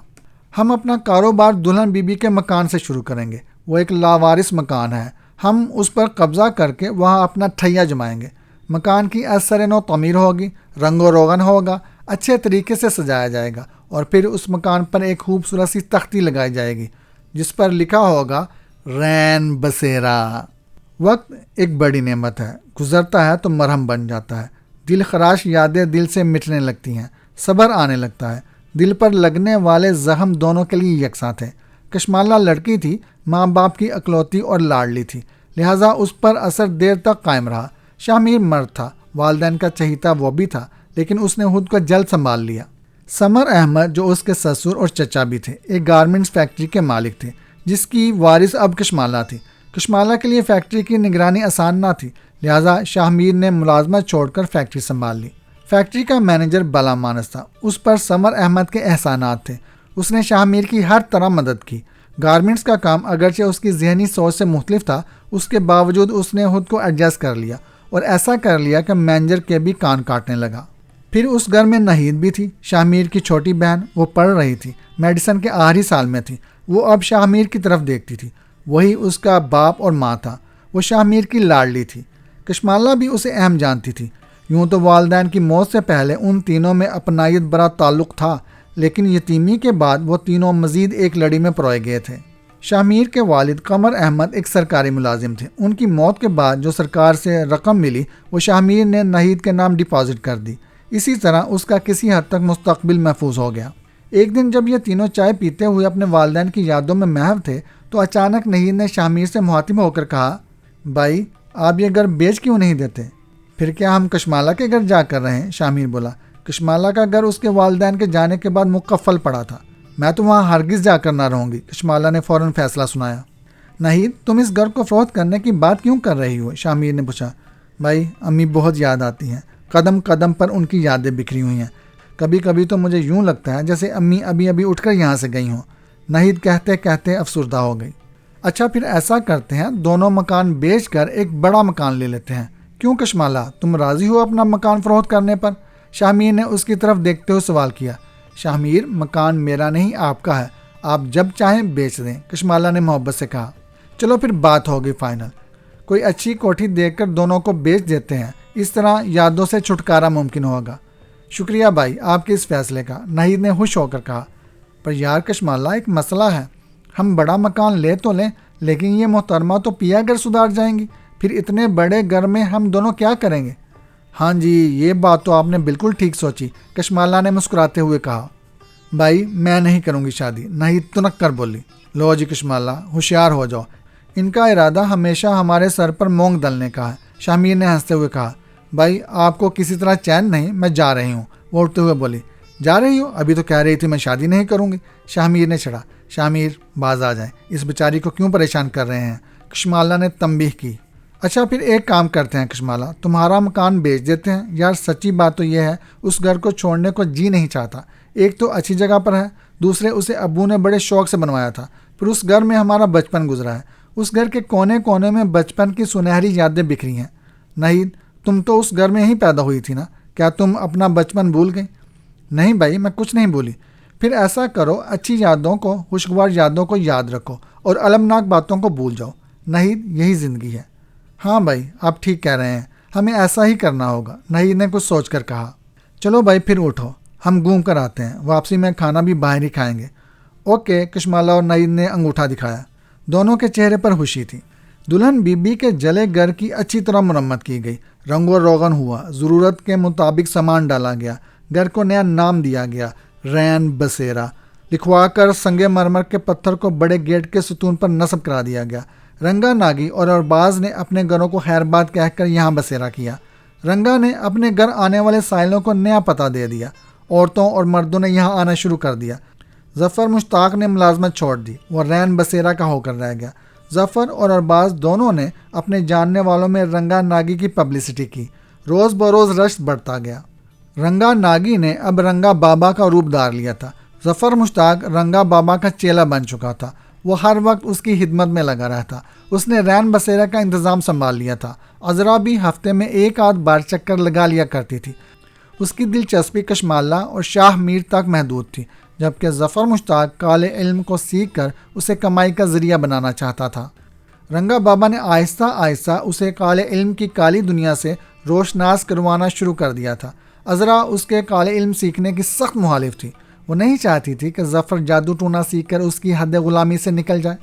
ہم اپنا کاروبار دلہن بی بی کے مکان سے شروع کریں گے۔ وہ ایک لاوارث مکان ہے، ہم اس پر قبضہ کر کے وہاں اپنا ٹھیا جمائیں گے۔ مکان کی اثر نو تعمیر ہوگی، رنگ و روغن ہوگا، اچھے طریقے سے سجایا جائے گا، اور پھر اس مکان پر ایک خوبصورت سی تختی لگائی جائے گی جس پر لکھا ہوگا رین بسیرا۔ وقت ایک بڑی نعمت ہے، گزرتا ہے تو مرہم بن جاتا ہے۔ دل خراش یادیں دل سے مٹنے لگتی ہیں، صبر آنے لگتا ہے۔ دل پر لگنے والے زخم دونوں کے لیے یکساں تھے۔ کشمالہ لڑکی تھی، ماں باپ کی اکلوتی اور لاڈلی تھی، لہٰذا اس پر اثر دیر تک قائم رہا۔ شاہ میر مرد تھا، والدین کا چہیتا وہ بھی تھا، لیکن اس نے خود کو جلد سنبھال لیا۔ سمر احمد، جو اس کے سسر اور چچا بھی تھے، ایک گارمنٹس فیکٹری کے مالک تھے جس کی وارث اب کشمالہ تھی۔ کشمالہ کے لیے فیکٹری کی نگرانی آسان نہ تھی، لہٰذا شاہ میر نے ملازمت چھوڑ کر فیکٹری سنبھال لی۔ فیکٹری کا مینیجر بلا مانس تھا، اس پر سمر احمد کے احسانات تھے۔ اس نے شاہ میر کی ہر طرح مدد کی۔ گارمنٹس کا کام اگرچہ اس کی ذہنی سوچ سے مختلف تھا، اس کے باوجود اس نے خود کو ایڈجسٹ کر لیا، اور ایسا کر لیا کہ مینیجر کے بھی کان کاٹنے لگا۔ پھر اس گھر میں نہید بھی تھی، شاہ میر کی چھوٹی بہن، وہ پڑھ رہی تھی، میڈیسن کے آخری سال میں تھی۔ وہ اب شاہ میر کی طرف دیکھتی تھی، وہی اس کا باپ اور ماں تھا۔ وہ شاہ میر کی لاڈلی تھی۔ کشمالہ بھی اسے اہم جانتی تھی۔ یوں تو والدین کی موت سے پہلے ان تینوں میں اپنائیت برا تعلق تھا، لیکن یتیمی کے بعد وہ تینوں مزید ایک لڑی میں پروئے گئے تھے۔ شاہ میر کے والد قمر احمد ایک سرکاری ملازم تھے۔ ان کی موت کے بعد جو سرکار سے رقم ملی وہ شاہ میر نے نہید کے نام ڈپازٹ کر دی۔ اسی طرح اس کا کسی حد تک مستقبل محفوظ ہو گیا۔ ایک دن جب یہ تینوں چائے پیتے ہوئے اپنے والدین کی یادوں میں محو تھے تو اچانک نہید نے شاہ سے مخاطب ہو کر کہا، بھائی آپ یہ گھر بیچ کیوں نہیں دیتے؟ پھر کیا ہم کشمالہ کے گھر جا کر رہے ہیں؟ شاہ میر بولا، کشمالہ کا گھر اس کے والدین کے جانے کے بعد مقفل پڑا تھا، میں تو وہاں ہرگز جا کر نہ رہوں گی۔ کشمالہ نے فوراً فیصلہ سنایا۔ نہید تم اس گھر کو فروخت کرنے کی بات کیوں کر رہی ہو؟ شاہ میر نے پوچھا۔ بھائی امی بہت یاد آتی ہیں، قدم قدم پر ان کی یادیں بکھری ہوئی ہیں، کبھی کبھی تو مجھے یوں لگتا ہے جیسے امی ابھی ابھی اٹھ کر یہاں سے گئی ہوں۔ نہید کہتے کہتے افسردہ ہو گئی۔ اچھا پھر ایسا کرتے ہیں، دونوں مکان بیچ کر ایک بڑا مکان لے لیتے ہیں، کیوں کشمالہ تم راضی ہو اپنا مکان فروخت کرنے پر؟ شاہ میر نے اس کی طرف دیکھتے ہوئے سوال کیا۔ شاہ میر مکان میرا نہیں آپ کا ہے، آپ جب چاہیں بیچ دیں، کشمالہ نے محبت سے کہا۔ چلو پھر بات ہوگی فائنل، کوئی اچھی کوٹھی دیکھ کر دونوں کو بیچ دیتے ہیں، اس طرح یادوں سے چھٹکارا ممکن ہوگا۔ شکریہ بھائی آپ کے اس فیصلے کا، نہید نے خوش ہو کر کہا۔ پر یار کشمالہ ایک مسئلہ ہے، ہم بڑا مکان لے تو لیں لیکن یہ محترمہ تو پیا گھر سدھار جائیں گی، پھر اتنے بڑے گھر میں ہم دونوں کیا کریں گے؟ ہاں جی یہ بات تو آپ نے بالکل ٹھیک سوچی، کشمالہ نے مسکراتے ہوئے کہا۔ بھائی میں نہیں کروں گی شادی، نہید تنک کر بولی۔ لو جی کشمالہ ہوشیار ہو جاؤ، ان کا ارادہ ہمیشہ ہمارے سر پر مونگ ڈلنے کا ہے، شاہ میر نے ہنستے ہوئے کہا۔ بھائی آپ کو کسی طرح چین نہیں، میں جا رہی ہوں، وہ اٹھتے ہوئے بولی۔ جا رہی ہو؟ ابھی تو کہہ رہی تھی میں شادی نہیں کروں گی۔ شاہ میر نے چڑھا۔ شاہ میر باز آ جائیں، اس بیچاری کو کیوں پریشان کر رہے ہیں؟ کشمالہ نے تنبیہ کی۔ اچھا پھر ایک کام کرتے ہیں کشمالہ، تمہارا مکان بیچ دیتے ہیں، یار سچی بات تو یہ ہے اس گھر کو چھوڑنے کو جی نہیں چاہتا، ایک تو اچھی جگہ پر ہے، دوسرے اسے ابو نے بڑے شوق سے بنوایا تھا، پھر اس گھر میں ہمارا بچپن گزرا ہے، اس گھر کے کونے کونے میں بچپن کی سنہری یادیں بکھری ہیں۔ نہید تم تو اس گھر میں ہی پیدا ہوئی تھی نا، کیا تم اپنا بچپن بھول گئی؟ نہیں بھائی میں کچھ نہیں بولی۔ پھر ایسا کرو اچھی یادوں کو، خوشگوار یادوں کو یاد رکھو اور المناک باتوں کو بھول جاؤ، نہید یہی زندگی ہے۔ ہاں بھائی آپ ٹھیک کہہ رہے ہیں، ہمیں ایسا ہی کرنا ہوگا، نہید نے کچھ سوچ کر کہا۔ چلو بھائی پھر اٹھو، ہم گھوم کر آتے ہیں، واپسی میں کھانا بھی باہر ہی کھائیں گے۔ اوکے، کشمالہ اور نہید نے انگوٹھا دکھایا۔ دونوں کے چہرے پر خوشی تھی۔ دلہن بی بی کے جلے گھر کی اچھی طرح مرمت کی گئی، رنگ و روغن ہوا، ضرورت کے مطابق سامان ڈالا گیا، گھر کو نیا نام دیا گیا، رین بسیرا لکھوا کر سنگ مرمر کے پتھر کو بڑے گیٹ کے ستون پر نصب کرا دیا گیا۔ رنگا ناگی اور ارباز نے اپنے گھروں کو خیرباد کہہ کر یہاں بسیرا کیا۔ رنگا نے اپنے گھر آنے والے سائلوں کو نیا پتہ دے دیا، عورتوں اور مردوں نے یہاں آنا شروع کر دیا۔ ظفر مشتاق نے ملازمت چھوڑ دی، وہ رین بسیرا کا ہو کر رہ گیا۔ ظفر اور ارباز دونوں نے اپنے جاننے والوں میں رنگا ناگی کی پبلسٹی کی، روز بروز رشت بڑھتا گیا۔ رنگا ناگی نے اب رنگا بابا کا روپ دھار لیا تھا۔ ظفر مشتاق رنگا بابا کا چیلا بن چکا تھا، وہ ہر وقت اس کی خدمت میں لگا رہتا۔ اس نے رین بسیرا کا انتظام سنبھال لیا تھا۔ عذرا بھی ہفتے میں ایک آدھ بار چکر لگا لیا کرتی تھی۔ اس کی دلچسپی کشمالہ اور شاہ میر تک محدود تھی، جبکہ ظفر مشتاق کالے علم کو سیکھ کر اسے کمائی کا ذریعہ بنانا چاہتا تھا۔ رنگا بابا نے آہستہ آہستہ اسے کالے علم کی کالی دنیا سے روشناس کروانا شروع کر دیا تھا۔ عذرا اس کے کالے علم سیکھنے کی سخت مخالف تھی، وہ نہیں چاہتی تھی کہ ظفر جادو ٹونا سیکھ کر اس کی حد غلامی سے نکل جائے۔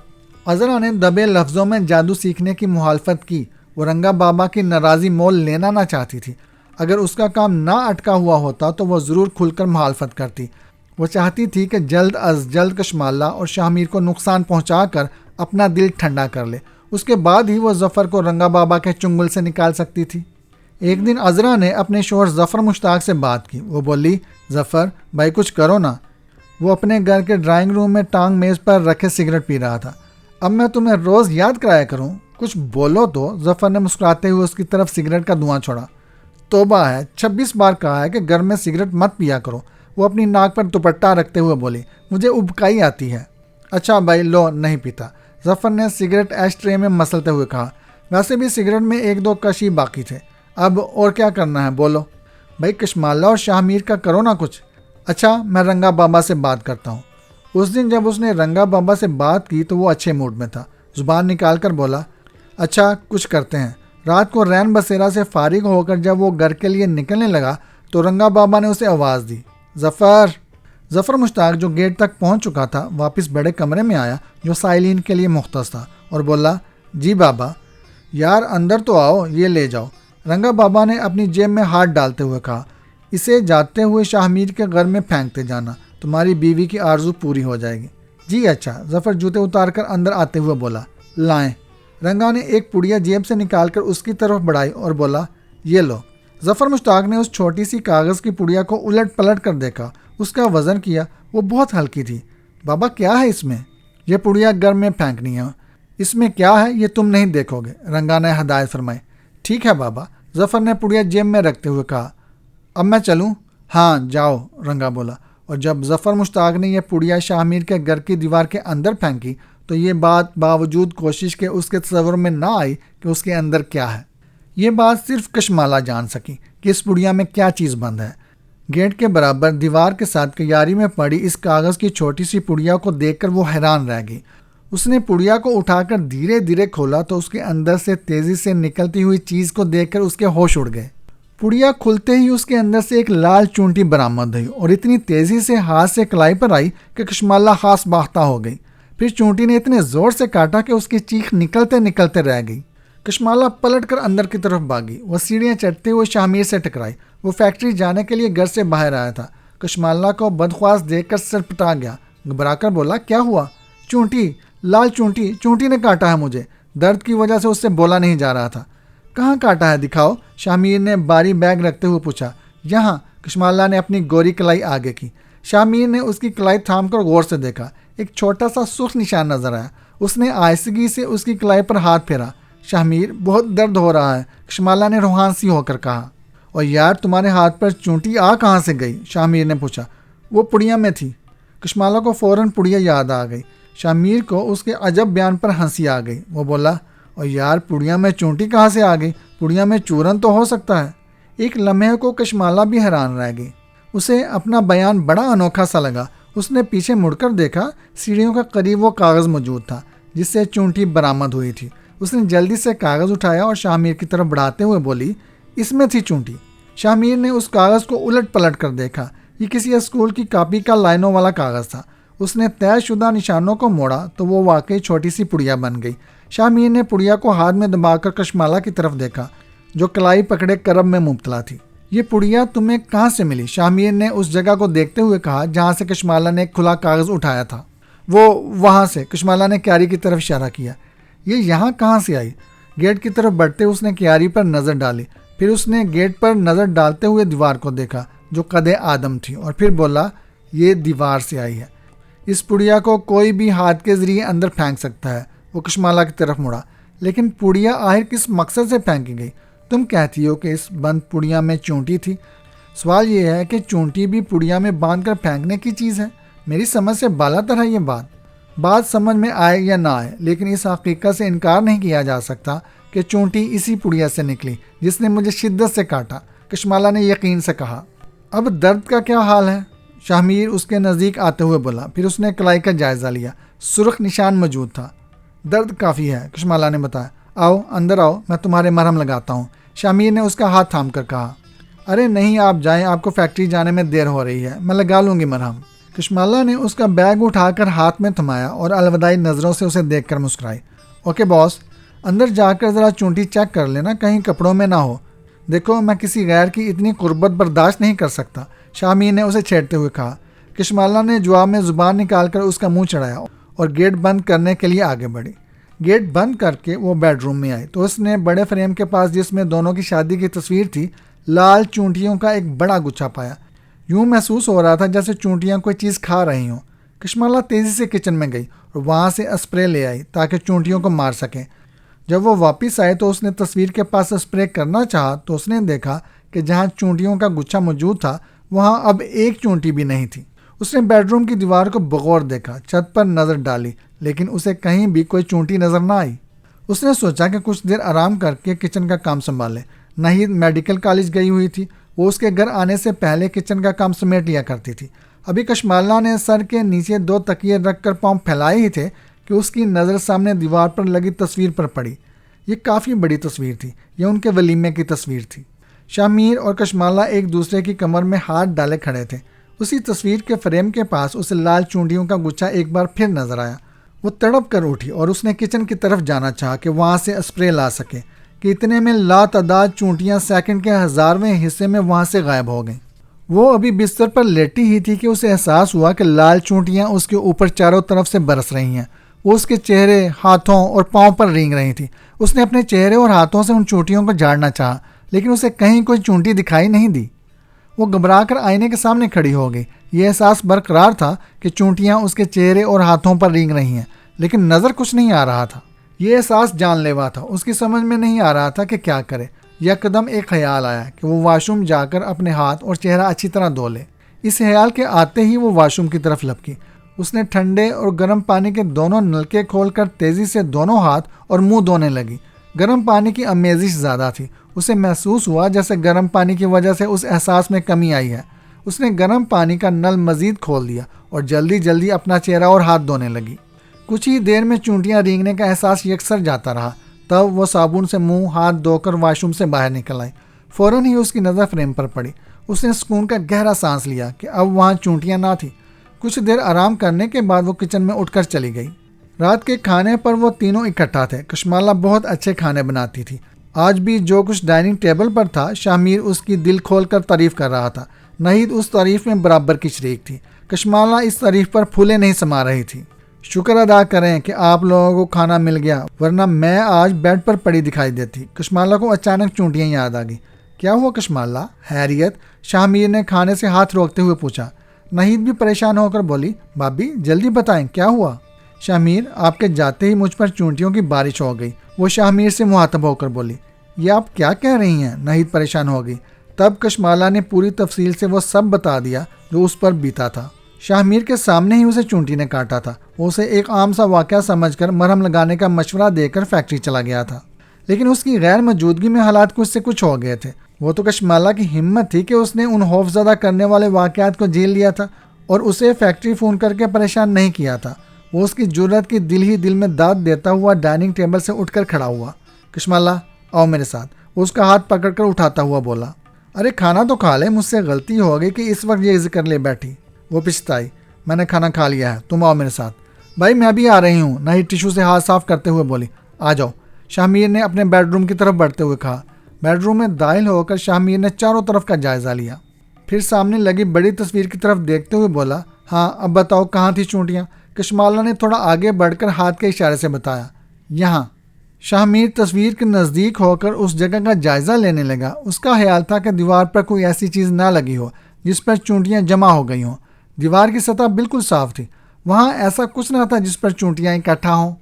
عذرا نے دبے لفظوں میں جادو سیکھنے کی مخالفت کی، وہ رنگا بابا کی ناراضی مول لینا نہ چاہتی تھی۔ اگر اس کا کام نہ اٹکا ہوا ہوتا تو وہ ضرور کھل کر مخالفت کرتی۔ وہ چاہتی تھی کہ جلد از جلد کشمالہ اور شاہ میر کو نقصان پہنچا کر اپنا دل ٹھنڈا کر لے، اس کے بعد ہی وہ ظفر کو رنگا بابا کے چنگل سے نکال سکتی تھی۔ ایک دن عذرا نے اپنے شوہر ظفر مشتاق سے بات کی، وہ بولی، ظفر بھائی کچھ کرو نا۔ وہ اپنے گھر کے ڈرائنگ روم میں ٹانگ میز پر رکھے سگریٹ پی رہا تھا۔ اب میں تمہیں روز یاد کرایا کروں، کچھ بولو تو، ظفر نے مسکراتے ہوئے اس کی طرف سگریٹ کا دھواں چھوڑا۔ توبہ ہے، 26 بار کہا ہے کہ گھر میں سگریٹ مت پیا کرو۔ وہ اپنی ناک پر دوپٹہ رکھتے ہوئے بولی، مجھے ابکائی آتی ہے۔ اچھا بھائی لو، نہیں پیتا، ظفر نے سگریٹ ایش ٹرے میں مسلتے ہوئے کہا۔ ویسے بھی سگریٹ میں 1-2 کش ہی باقی تھے، اب اور کیا کرنا ہے بولو۔ بھائی کشمالہ اور شاہ میر کا کرو نا کچھ۔ اچھا میں رنگا بابا سے بات کرتا ہوں۔ اس دن جب اس نے رنگا بابا سے بات کی تو وہ اچھے موڈ میں تھا، زبان نکال کر بولا، اچھا کچھ کرتے ہیں۔ رات کو رین بسیرا سے فارغ ہو کر جب وہ گھر کے لیے نکلنے لگا تو رنگا بابا نے اسے آواز دی، ظفر مشتاق جو گیٹ تک پہنچ چکا تھا واپس بڑے کمرے میں آیا جو سائلین کے لیے مختص تھا اور بولا، جی بابا۔ یار اندر تو آؤ، یہ لے جاؤ۔ رنگا بابا نے اپنی جیب میں ہاتھ ڈالتے ہوئے کہا، اسے جاتے ہوئے شاہ میر کے گھر میں پھینکتے جانا، تمہاری بیوی کی آرزو پوری ہو جائے گی۔ جی اچھا، ظفر جوتے اتار کر اندر آتے ہوئے بولا۔ لائیں۔ رنگا نے ایک پڑیا جیب سے نکال کر اس کی طرف بڑھائی اور بولا، یہ لو۔ ظفر مشتاق نے اس چھوٹی سی کاغذ کی پڑیا کو الٹ پلٹ کر دیکھا، اس کا وزن کیا، وہ بہت ہلکی تھی۔ بابا کیا ہے اس میں؟ یہ پڑیا گھر میں پھینکنی ہے، اس میں کیا ہے یہ تم نہیں دیکھو گے، رنگا نے ہدایت فرمائی۔ ٹھیک ہے بابا، ظفر نے پڑیا جیب میں رکھتے ہوئے کہا۔ اب میں چلوں؟ ہاں جاؤ، رنگا بولا۔ اور جب ظفر مشتاق نے یہ پڑیا شاہ میر کے گھر کی دیوار کے اندر پھینکی تو یہ بات باوجود کوشش کے اس کے تصور میں نہ آئی کہ اس کے اندر کیا ہے۔ یہ بات صرف کشمالہ جان سکی کہ اس پڑیا میں کیا چیز بند ہے۔ گیٹ کے برابر دیوار کے ساتھ کیاری میں پڑی اس کاغذ کی چھوٹی سی پڑیا کو دیکھ کر وہ حیران رہ گئی۔ اس نے پڑیا کو اٹھا کر دھیرے دھیرے کھولا تو اس کے اندر سے تیزی سے نکلتی ہوئی چیز کو دیکھ کر اس کے ہوش اڑ گئے۔ پڑیا کھلتے ہی اس کے اندر سے ایک لال چونٹی برآمد ہوئی اور اتنی تیزی سے ہاتھ سے کلائی پر آئی کہ کشمالہ خاص باختہ ہو گئی۔ پھر چونٹی نے اتنے زور سے کاٹا کہ اس کی چیخ نکلتے نکلتے رہ گئی۔ کشمالہ پلٹ کر اندر کی طرف بھاگی، وہ سیڑھیاں چڑھتے ہوئے شاہ میر سے ٹکرائی۔ وہ فیکٹری جانے کے لیے گھر سے باہر آیا تھا۔ کشمالہ کو بدخواست دیکھ کر سر پٹا گیا، گھبرا کر بولا، کیا ہوا؟ چونٹی، لال چونٹی، چونٹی نے کاٹا ہے مجھے۔ درد کی وجہ سے اس سے بولا نہیں جا رہا تھا۔ کہاں کاٹا ہے دکھاؤ، شاہ میر نے باری بیگ رکھتے ہوئے پوچھا۔ یہاں، کشمالہ نے اپنی گوری کلائی آگے کی۔ شاہ میر نے اس کی کلائی تھام کر غور سے دیکھا، ایک چھوٹا سا سرخ نشان نظر آیا۔ اس نے آہستگی سے اس کی کلائی پر ہاتھ پھیرا۔ شاہ میر، بہت درد ہو رہا ہے، کشمالہ نے روحان سی ہو کر کہا۔ اور یار تمہارے ہاتھ پر چونٹی کہاں سے گئی؟ شاہ میر نے پوچھا۔ وہ پڑیا میں تھی۔ کشمالہ کو فوراً پڑیا یاد آ گئی۔ شاہ میر کو اس کے عجب بیان پر ہنسی آ گئی۔ وہ بولا، اور یار پڑیا میں چونٹی کہاں سے آ گئی؟ پڑیا میں چورن تو ہو سکتا ہے۔ ایک لمحے کو کشمالہ بھی حیران رہ گئی۔ اسے اپنا بیان بڑا انوکھا سا لگا۔ اس نے پیچھے مڑ کر دیکھا، سیڑھیوں کے قریب وہ کاغذ موجود تھا جس سے چونٹی برآمد ہوئی تھی۔ اس نے جلدی سے کاغذ اٹھایا اور شاہ میر کی طرف بڑھاتے ہوئے بولی، اس میں تھی چونٹی۔ شاہ میر نے اس کاغذ کو الٹ پلٹ کر دیکھا۔ یہ کسی اسکول کی کاپی کا لائنوں والا کاغذ تھا۔ اس نے طے شدہ نشانوں کو موڑا تو وہ واقعی چھوٹی سی پڑیا بن گئی۔ شاہ میر نے پڑیا کو ہاتھ میں دبا کر کشمالہ کی طرف دیکھا جو کلائی پکڑے کرب میں مبتلا تھی۔ یہ پڑیا تمہیں کہاں سے ملی؟ شاہ میر نے اس جگہ کو دیکھتے ہوئے کہا جہاں سے کشمالہ نے ایک کھلا کاغذ اٹھایا تھا۔ وہ وہاں سے، کشمالہ نے کیاری کی طرف اشارہ کیا۔ یہ یہاں کہاں سے آئی؟ گیٹ کی طرف بڑھتے اس نے کیاری پر نظر ڈالی، پھر اس نے گیٹ پر نظر ڈالتے ہوئے دیوار کو دیکھا جو قد آدم تھی، اور پھر بولا، یہ دیوار سے آئی ہے۔ اس پڑیا کو کوئی بھی ہاتھ کے ذریعے اندر پھینک سکتا ہے۔ وہ کشمالہ کی طرف مڑا۔ لیکن پڑیا آخر کس مقصد سے پھینکی گئی؟ تم کہتی ہو کہ اس بند پڑیا میں چونٹی تھی۔ سوال یہ ہے کہ چونٹی بھی پڑیا میں باندھ کر پھینکنے کی چیز ہے؟ میری سمجھ سے بالا تر ہے یہ بات سمجھ میں آئے یا نہ آئے، لیکن اس حقیقت سے انکار نہیں کیا جا سکتا کہ چونٹی اسی پڑیا سے نکلی جس نے مجھے شدت سے کاٹا، کشمالہ نے یقین سے کہا۔ اب درد کا کیا حال ہے؟ شاہ میر اس کے نزدیک آتے ہوئے بولا۔ پھر اس نے کلائی کا جائزہ لیا، سرخ نشان موجود تھا۔ درد کافی ہے، کشمالہ نے بتایا۔ آؤ اندر آؤ، میں تمہارے مرہم لگاتا ہوں، شاہ میر نے اس کا ہاتھ تھام کر کہا۔ ارے نہیں، آپ جائیں، آپ کو فیکٹری جانے میں دیر ہو رہی ہے، میں لگا لوں گی مرہم۔ کشمالہ نے اس کا بیگ اٹھا کر ہاتھ میں تھمایا اور الوداعی نظروں سے اسے دیکھ کر مسکرائی۔ اوکے باس، اندر جا کر ذرا چونٹی چیک کر لینا، کہیں کپڑوں میں نہ ہو۔ دیکھو میں کسی غیر کی اتنی قربت برداشت نہیں کر سکتا، شاہ میر نے اسے چھیڑتے ہوئے کہا۔ کشمالہ نے جواب میں زبان نکال کر اس کا منہ چڑھایا اور گیٹ بند کرنے کے لیے آگے بڑھی۔ گیٹ بند کر کے وہ بیڈ روم میں آئی تو اس نے بڑے فریم کے پاس جس میں دونوں کی شادی کی تصویر تھی، لال چونٹیوں کا ایک بڑا گچھا پایا۔ یوں محسوس ہو رہا تھا جیسے چونٹیاں کوئی چیز کھا رہی ہوں۔ کشمالہ تیزی سے کچن میں گئی اور وہاں سے اسپرے لے آئی تاکہ چونٹیوں کو مار سکیں۔ جب وہ واپس آئے تو اس نے تصویر کے پاس اسپرے کرنا چاہا تو اس نے دیکھا کہ جہاں چونٹیوں کا گچھا موجود تھا وہاں اب ایک چونٹی بھی نہیں تھی۔ اس نے بیڈ روم کی دیوار کو بغور دیکھا، چھت پر نظر ڈالی، لیکن اسے کہیں بھی کوئی چونٹی نظر نہ آئی۔ اس نے سوچا کہ کچھ دیر آرام کر کے کچن کا کام سنبھالے۔ ناہید میڈیکل کالج گئی ہوئی تھی، وہ اس کے گھر آنے سے پہلے کچن کا کام سمیٹ لیا کرتی تھی۔ ابھی کشمالہ نے سر کے نیچے 2 تکیے رکھ کر پاؤں پھیلائے ہی تھے کہ اس کی نظر سامنے دیوار پر لگی تصویر پر پڑی۔ یہ کافی بڑی تصویر تھی، یہ ان کے ولیمے کی تصویر تھی۔ شاہ میر اور کشمالہ ایک دوسرے کی کمر میں ہاتھ ڈالے کھڑے تھے۔ اسی تصویر کے فریم کے پاس اسے لال چونٹیوں کا گچھا ایک بار پھر نظر آیا۔ وہ تڑپ کر اٹھی اور اس نے کچن کی طرف جانا چاہا کہ وہاں سے اسپرے لا سکے کہ اتنے میں لا تعداد چونٹیاں سیکنڈ کے 1000ویں حصے میں وہاں سے غائب ہو گئیں۔ وہ ابھی بستر پر لیٹی ہی تھی کہ اسے احساس ہوا کہ لال چونٹیاں اس کے اوپر چاروں طرف سے برس رہی ہیں۔ وہ اس کے چہرے، ہاتھوں اور پاؤں پر رینگ رہی تھی۔ اس نے اپنے چہرے اور ہاتھوں سے ان چونٹیوں کو جھاڑنا چاہا، لیکن اسے کہیں کوئی چونٹی دکھائی نہیں دی۔ وہ گھبرا کر آئینے کے سامنے کھڑی ہو گئی۔ یہ احساس برقرار تھا کہ چونٹیاں اس کے چہرے اور ہاتھوں پر رینگ رہی ہیں، لیکن نظر کچھ نہیں آ رہا تھا۔ یہ احساس جان لیوا تھا۔ اس کی سمجھ میں نہیں آ رہا تھا کہ کیا کرے۔ یکدم ایک خیال آیا کہ وہ واش روم جا کر اپنے ہاتھ اور چہرہ اچھی طرح دھو لے۔ اس خیال کے آتے ہی وہ واش روم کی طرف لپکی۔ اس نے ٹھنڈے اور گرم پانی کے دونوں نلکے کھول کر تیزی سے دونوں ہاتھ اور منہ دھونے لگی۔ گرم پانی کی آمیزش زیادہ تھی۔ اسے محسوس ہوا جیسے گرم پانی کی وجہ سے اس احساس میں کمی آئی ہے۔ اس نے گرم پانی کا نل مزید کھول دیا اور جلدی جلدی اپنا چہرہ اور ہاتھ دھونے لگی۔ کچھ ہی دیر میں چونٹیاں رینگنے کا احساس یکسر جاتا رہا۔ تب وہ صابن سے منہ ہاتھ دھو کر واش روم سے باہر نکل آئی۔ فوراً ہی اس کی نظر فریم پر پڑی۔ اس نے سکون کا گہرا سانس لیا کہ اب وہاں چونٹیاں نہ تھیں۔ کچھ دیر آرام کرنے کے بعد وہ کچن میں اٹھ کر چلی گئی۔ رات کے کھانے پر وہ تینوں اکٹھا تھے۔ کشمالہ بہت اچھے کھانے بناتی تھی۔ آج بھی جو کچھ ڈائننگ ٹیبل پر تھا، شاہ اس کی دل کھول کر تعریف کر رہا تھا۔ نہید اس تعریف میں برابر کی شریک تھی۔ کشمالہ اس تعریف پر پھولے نہیں سما رہی تھی۔ شکر ادا کریں کہ آپ لوگوں کو کھانا مل گیا، ورنہ میں آج بیڈ پر پڑی دکھائی دیتی۔ کشمالہ کو اچانک چونٹیاں یاد آ گئی۔ کیا ہوا کشمالہ؟ خیریت؟ شاہ نے کھانے سے ہاتھ روکتے ہوئے پوچھا۔ نہید بھی پریشان ہو کر بولی، بھابھی جلدی بتائیں کیا ہوا؟ شاہ آپ کے جاتے ہی مجھ پر چونٹیوں کی بارش ہو گئی۔ وہ شاہ سے مخاطب ہو کر بولی۔ یہ آپ کیا کہہ رہی ہیں؟ نہید پریشان ہو گئی۔ تب کشمالہ نے پوری تفصیل سے وہ سب بتا دیا جو اس پر بیتا تھا۔ شاہ کے سامنے ہی اسے چونٹی نے کاٹا تھا۔ وہ اسے ایک عام سا واقعہ سمجھ کر مرہم لگانے کا مشورہ دے کر فیکٹری چلا گیا تھا، لیکن اس کی غیر موجودگی میں حالات کچھ سے کچھ ہو گئے تھے۔ وہ تو کشمالہ کی ہمت تھی کہ اس نے ان خوف زدہ کرنے والے واقعات کو جھیل لیا تھا اور اسے فیکٹری فون کر کے پریشان نہیں کیا تھا۔ وہ اس کی جرأت کی دل ہی دل میں داد دیتا ہوا ڈائننگ ٹیبل سے اٹھ کر کھڑا ہوا۔ کشمالہ آؤ میرے ساتھ۔ وہ اس کا ہاتھ پکڑ کر اٹھاتا ہوا بولا۔ ارے کھانا تو کھا لے، مجھ سے غلطی ہو گئی کہ اس وقت یہ ذکر لے بیٹھی۔ وہ پچھتائی۔ میں نے کھانا کھا لیا ہے، تم آؤ میرے ساتھ۔ بھائی میں بھی آ رہی ہوں، نہید ٹیشو سے ہاتھ صاف کرتے ہوئے بولی۔ آ جاؤ، شاہ نے اپنے بیڈ روم کی طرف بڑھتے ہوئے کہا۔ بیڈ روم میں داخل ہو کر شاہ نے چاروں طرف کا جائزہ لیا، پھر سامنے لگی بڑی تصویر کی طرف دیکھتے ہوئے بولا، ہاں اب بتاؤ کہاں تھی چونٹیاں؟ کشمالہ نے تھوڑا آگے بڑھ کر ہاتھ کے اشارے سے بتایا، یہاں۔ شاہ تصویر کے نزدیک ہو کر اس جگہ کا جائزہ لینے لگا۔ اس کا خیال تھا کہ دیوار پر کوئی ایسی چیز نہ لگی ہو جس پر چونٹیاں جمع ہو گئی ہوں۔ دیوار کی سطح بالکل صاف تھی، وہاں ایسا کچھ نہ تھا جس پر چونٹیاں اکٹھا ہوں۔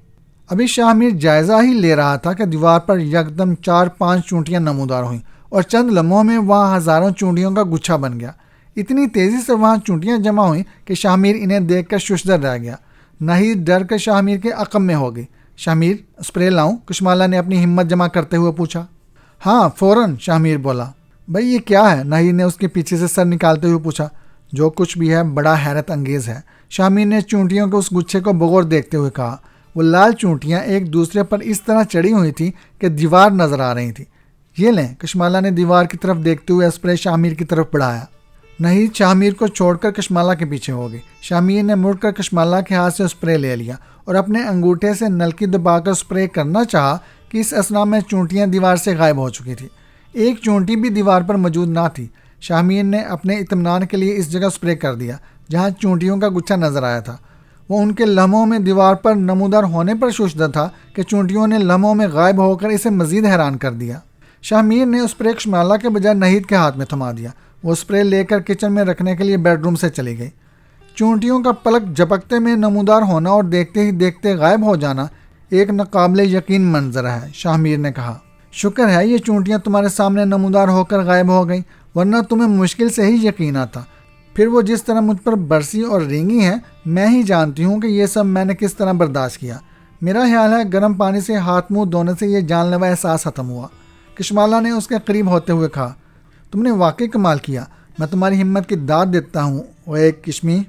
ابھی شاہ جائزہ ہی لے رہا تھا کہ دیوار پر یکدم 4-5 چونٹیاں نمودار ہوئیں اور چند لمحوں میں وہاں ہزاروں چونٹیوں کا گچھا بن گیا۔ اتنی تیزی سے وہاں چونٹیاں جمع ہوئیں کہ شاہ انہیں دیکھ کر ششدر رہ گیا۔ نہید ڈر کر شاہ کے عقب میں ہو گئی۔ شاہ اسپرے لاؤں؟ کشمالہ نے اپنی ہمت جمع کرتے ہوئے پوچھا۔ ہاں فوراً، شاہ بولا۔ بھائی یہ کیا ہے؟ نہید نے اس کے پیچھے سے سر نکالتے ہوئے پوچھا۔ جو کچھ بھی ہے بڑا حیرت انگیز ہے، شاہ نے چونٹیوں کے اس گچھے کو بغور دیکھتے ہوئے کہا۔ وہ لال چونٹیاں ایک دوسرے پر اس طرح چڑھی ہوئی تھیں کہ دیوار نظر آ رہی تھی۔ یہ لیں، کشمالہ نے دیوار کی طرف دیکھتے ہوئے اسپرے شاہ کی طرف بڑھایا۔ نہید شاہ کو چھوڑ کر کشمالہ کے پیچھے ہو گئی۔ شاہ نے مڑ کر کشمالہ کے ہاتھ سے اسپرے لے لیا اور اپنے انگوٹھے سے نلکی دبا کر اسپرے کرنا چاہا کہ اس اثنا میں چونٹیاں دیوار سے غائب ہو چکی تھی۔ ایک چونٹی بھی دیوار پر موجود نہ تھی۔ شاہ نے اپنے اطمینان کے لیے اس جگہ اسپرے کر دیا جہاں چونٹیوں کا گچھا نظر آیا تھا۔ وہ ان کے لمحوں میں دیوار پر نمودار ہونے پر ششدر تھا کہ چونٹیوں نے لمحوں میں غائب ہو کر اسے مزید حیران کر دیا۔ شاہ نے اسپرے کشمالہ کے بجائے نہید کے ہاتھ میں تھما دیا۔ وہ اسپرے لے کر کچن میں رکھنے کے لیے بیڈ روم سے چلی گئی۔ چونٹیوں کا پلک جھپکتے میں نمودار ہونا اور دیکھتے ہی دیکھتے غائب ہو جانا ایک ناقابل یقین منظر ہے، شاہ نے کہا۔ شکر ہے یہ چونٹیاں تمہارے سامنے نمودار ہو کر غائب ہو گئیں، ورنہ تمہیں مشکل سے ہی یقین آتا۔ پھر وہ جس طرح مجھ پر برسی اور رینگی ہیں، میں ہی جانتی ہوں کہ یہ سب میں نے کس طرح برداشت کیا۔ میرا خیال ہے گرم پانی سے ہاتھ منہ دھونے سے یہ جان لیوا احساس ختم ہوا۔ کشمالہ نے اس کے قریب ہوتے ہوئے کہا، تم نے واقعی کمال کیا، میں تمہاری ہمت کی داد دیتا ہوں۔ وہ ایک کشمی۔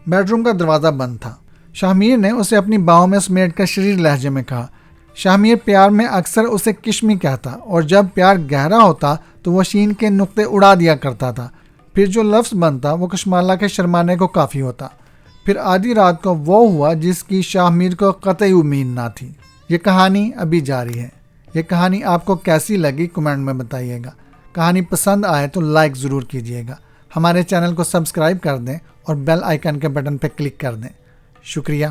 بیڈ روم کا دروازہ بند تھا۔ شاہ نے اسے اپنی باہوں میں سمیٹ کر شریر لہجے میں کہا۔ شاہ پیار میں اکثر اسے کشمی کہتا اور جب پیار گہرا ہوتا تو وہ شین کے نقطے اڑا دیا کرتا تھا۔ پھر جو لفظ بنتا وہ کشمالہ کے شرمانے کو کافی ہوتا۔ پھر آدھی رات کو وہ ہوا جس کی شاہ کو قطعی امید نہ تھی۔ یہ کہانی ابھی جاری ہے۔ یہ کہانی آپ کو کیسی لگی کمنٹ میں بتائیے گا۔ کہانی پسند آئے تو لائک ضرور کیجیے گا۔ ہمارے چینل کو سبسکرائب کر دیں اور بیل آئیکن کے بٹن پہ کلک کر دیں۔ شکریہ۔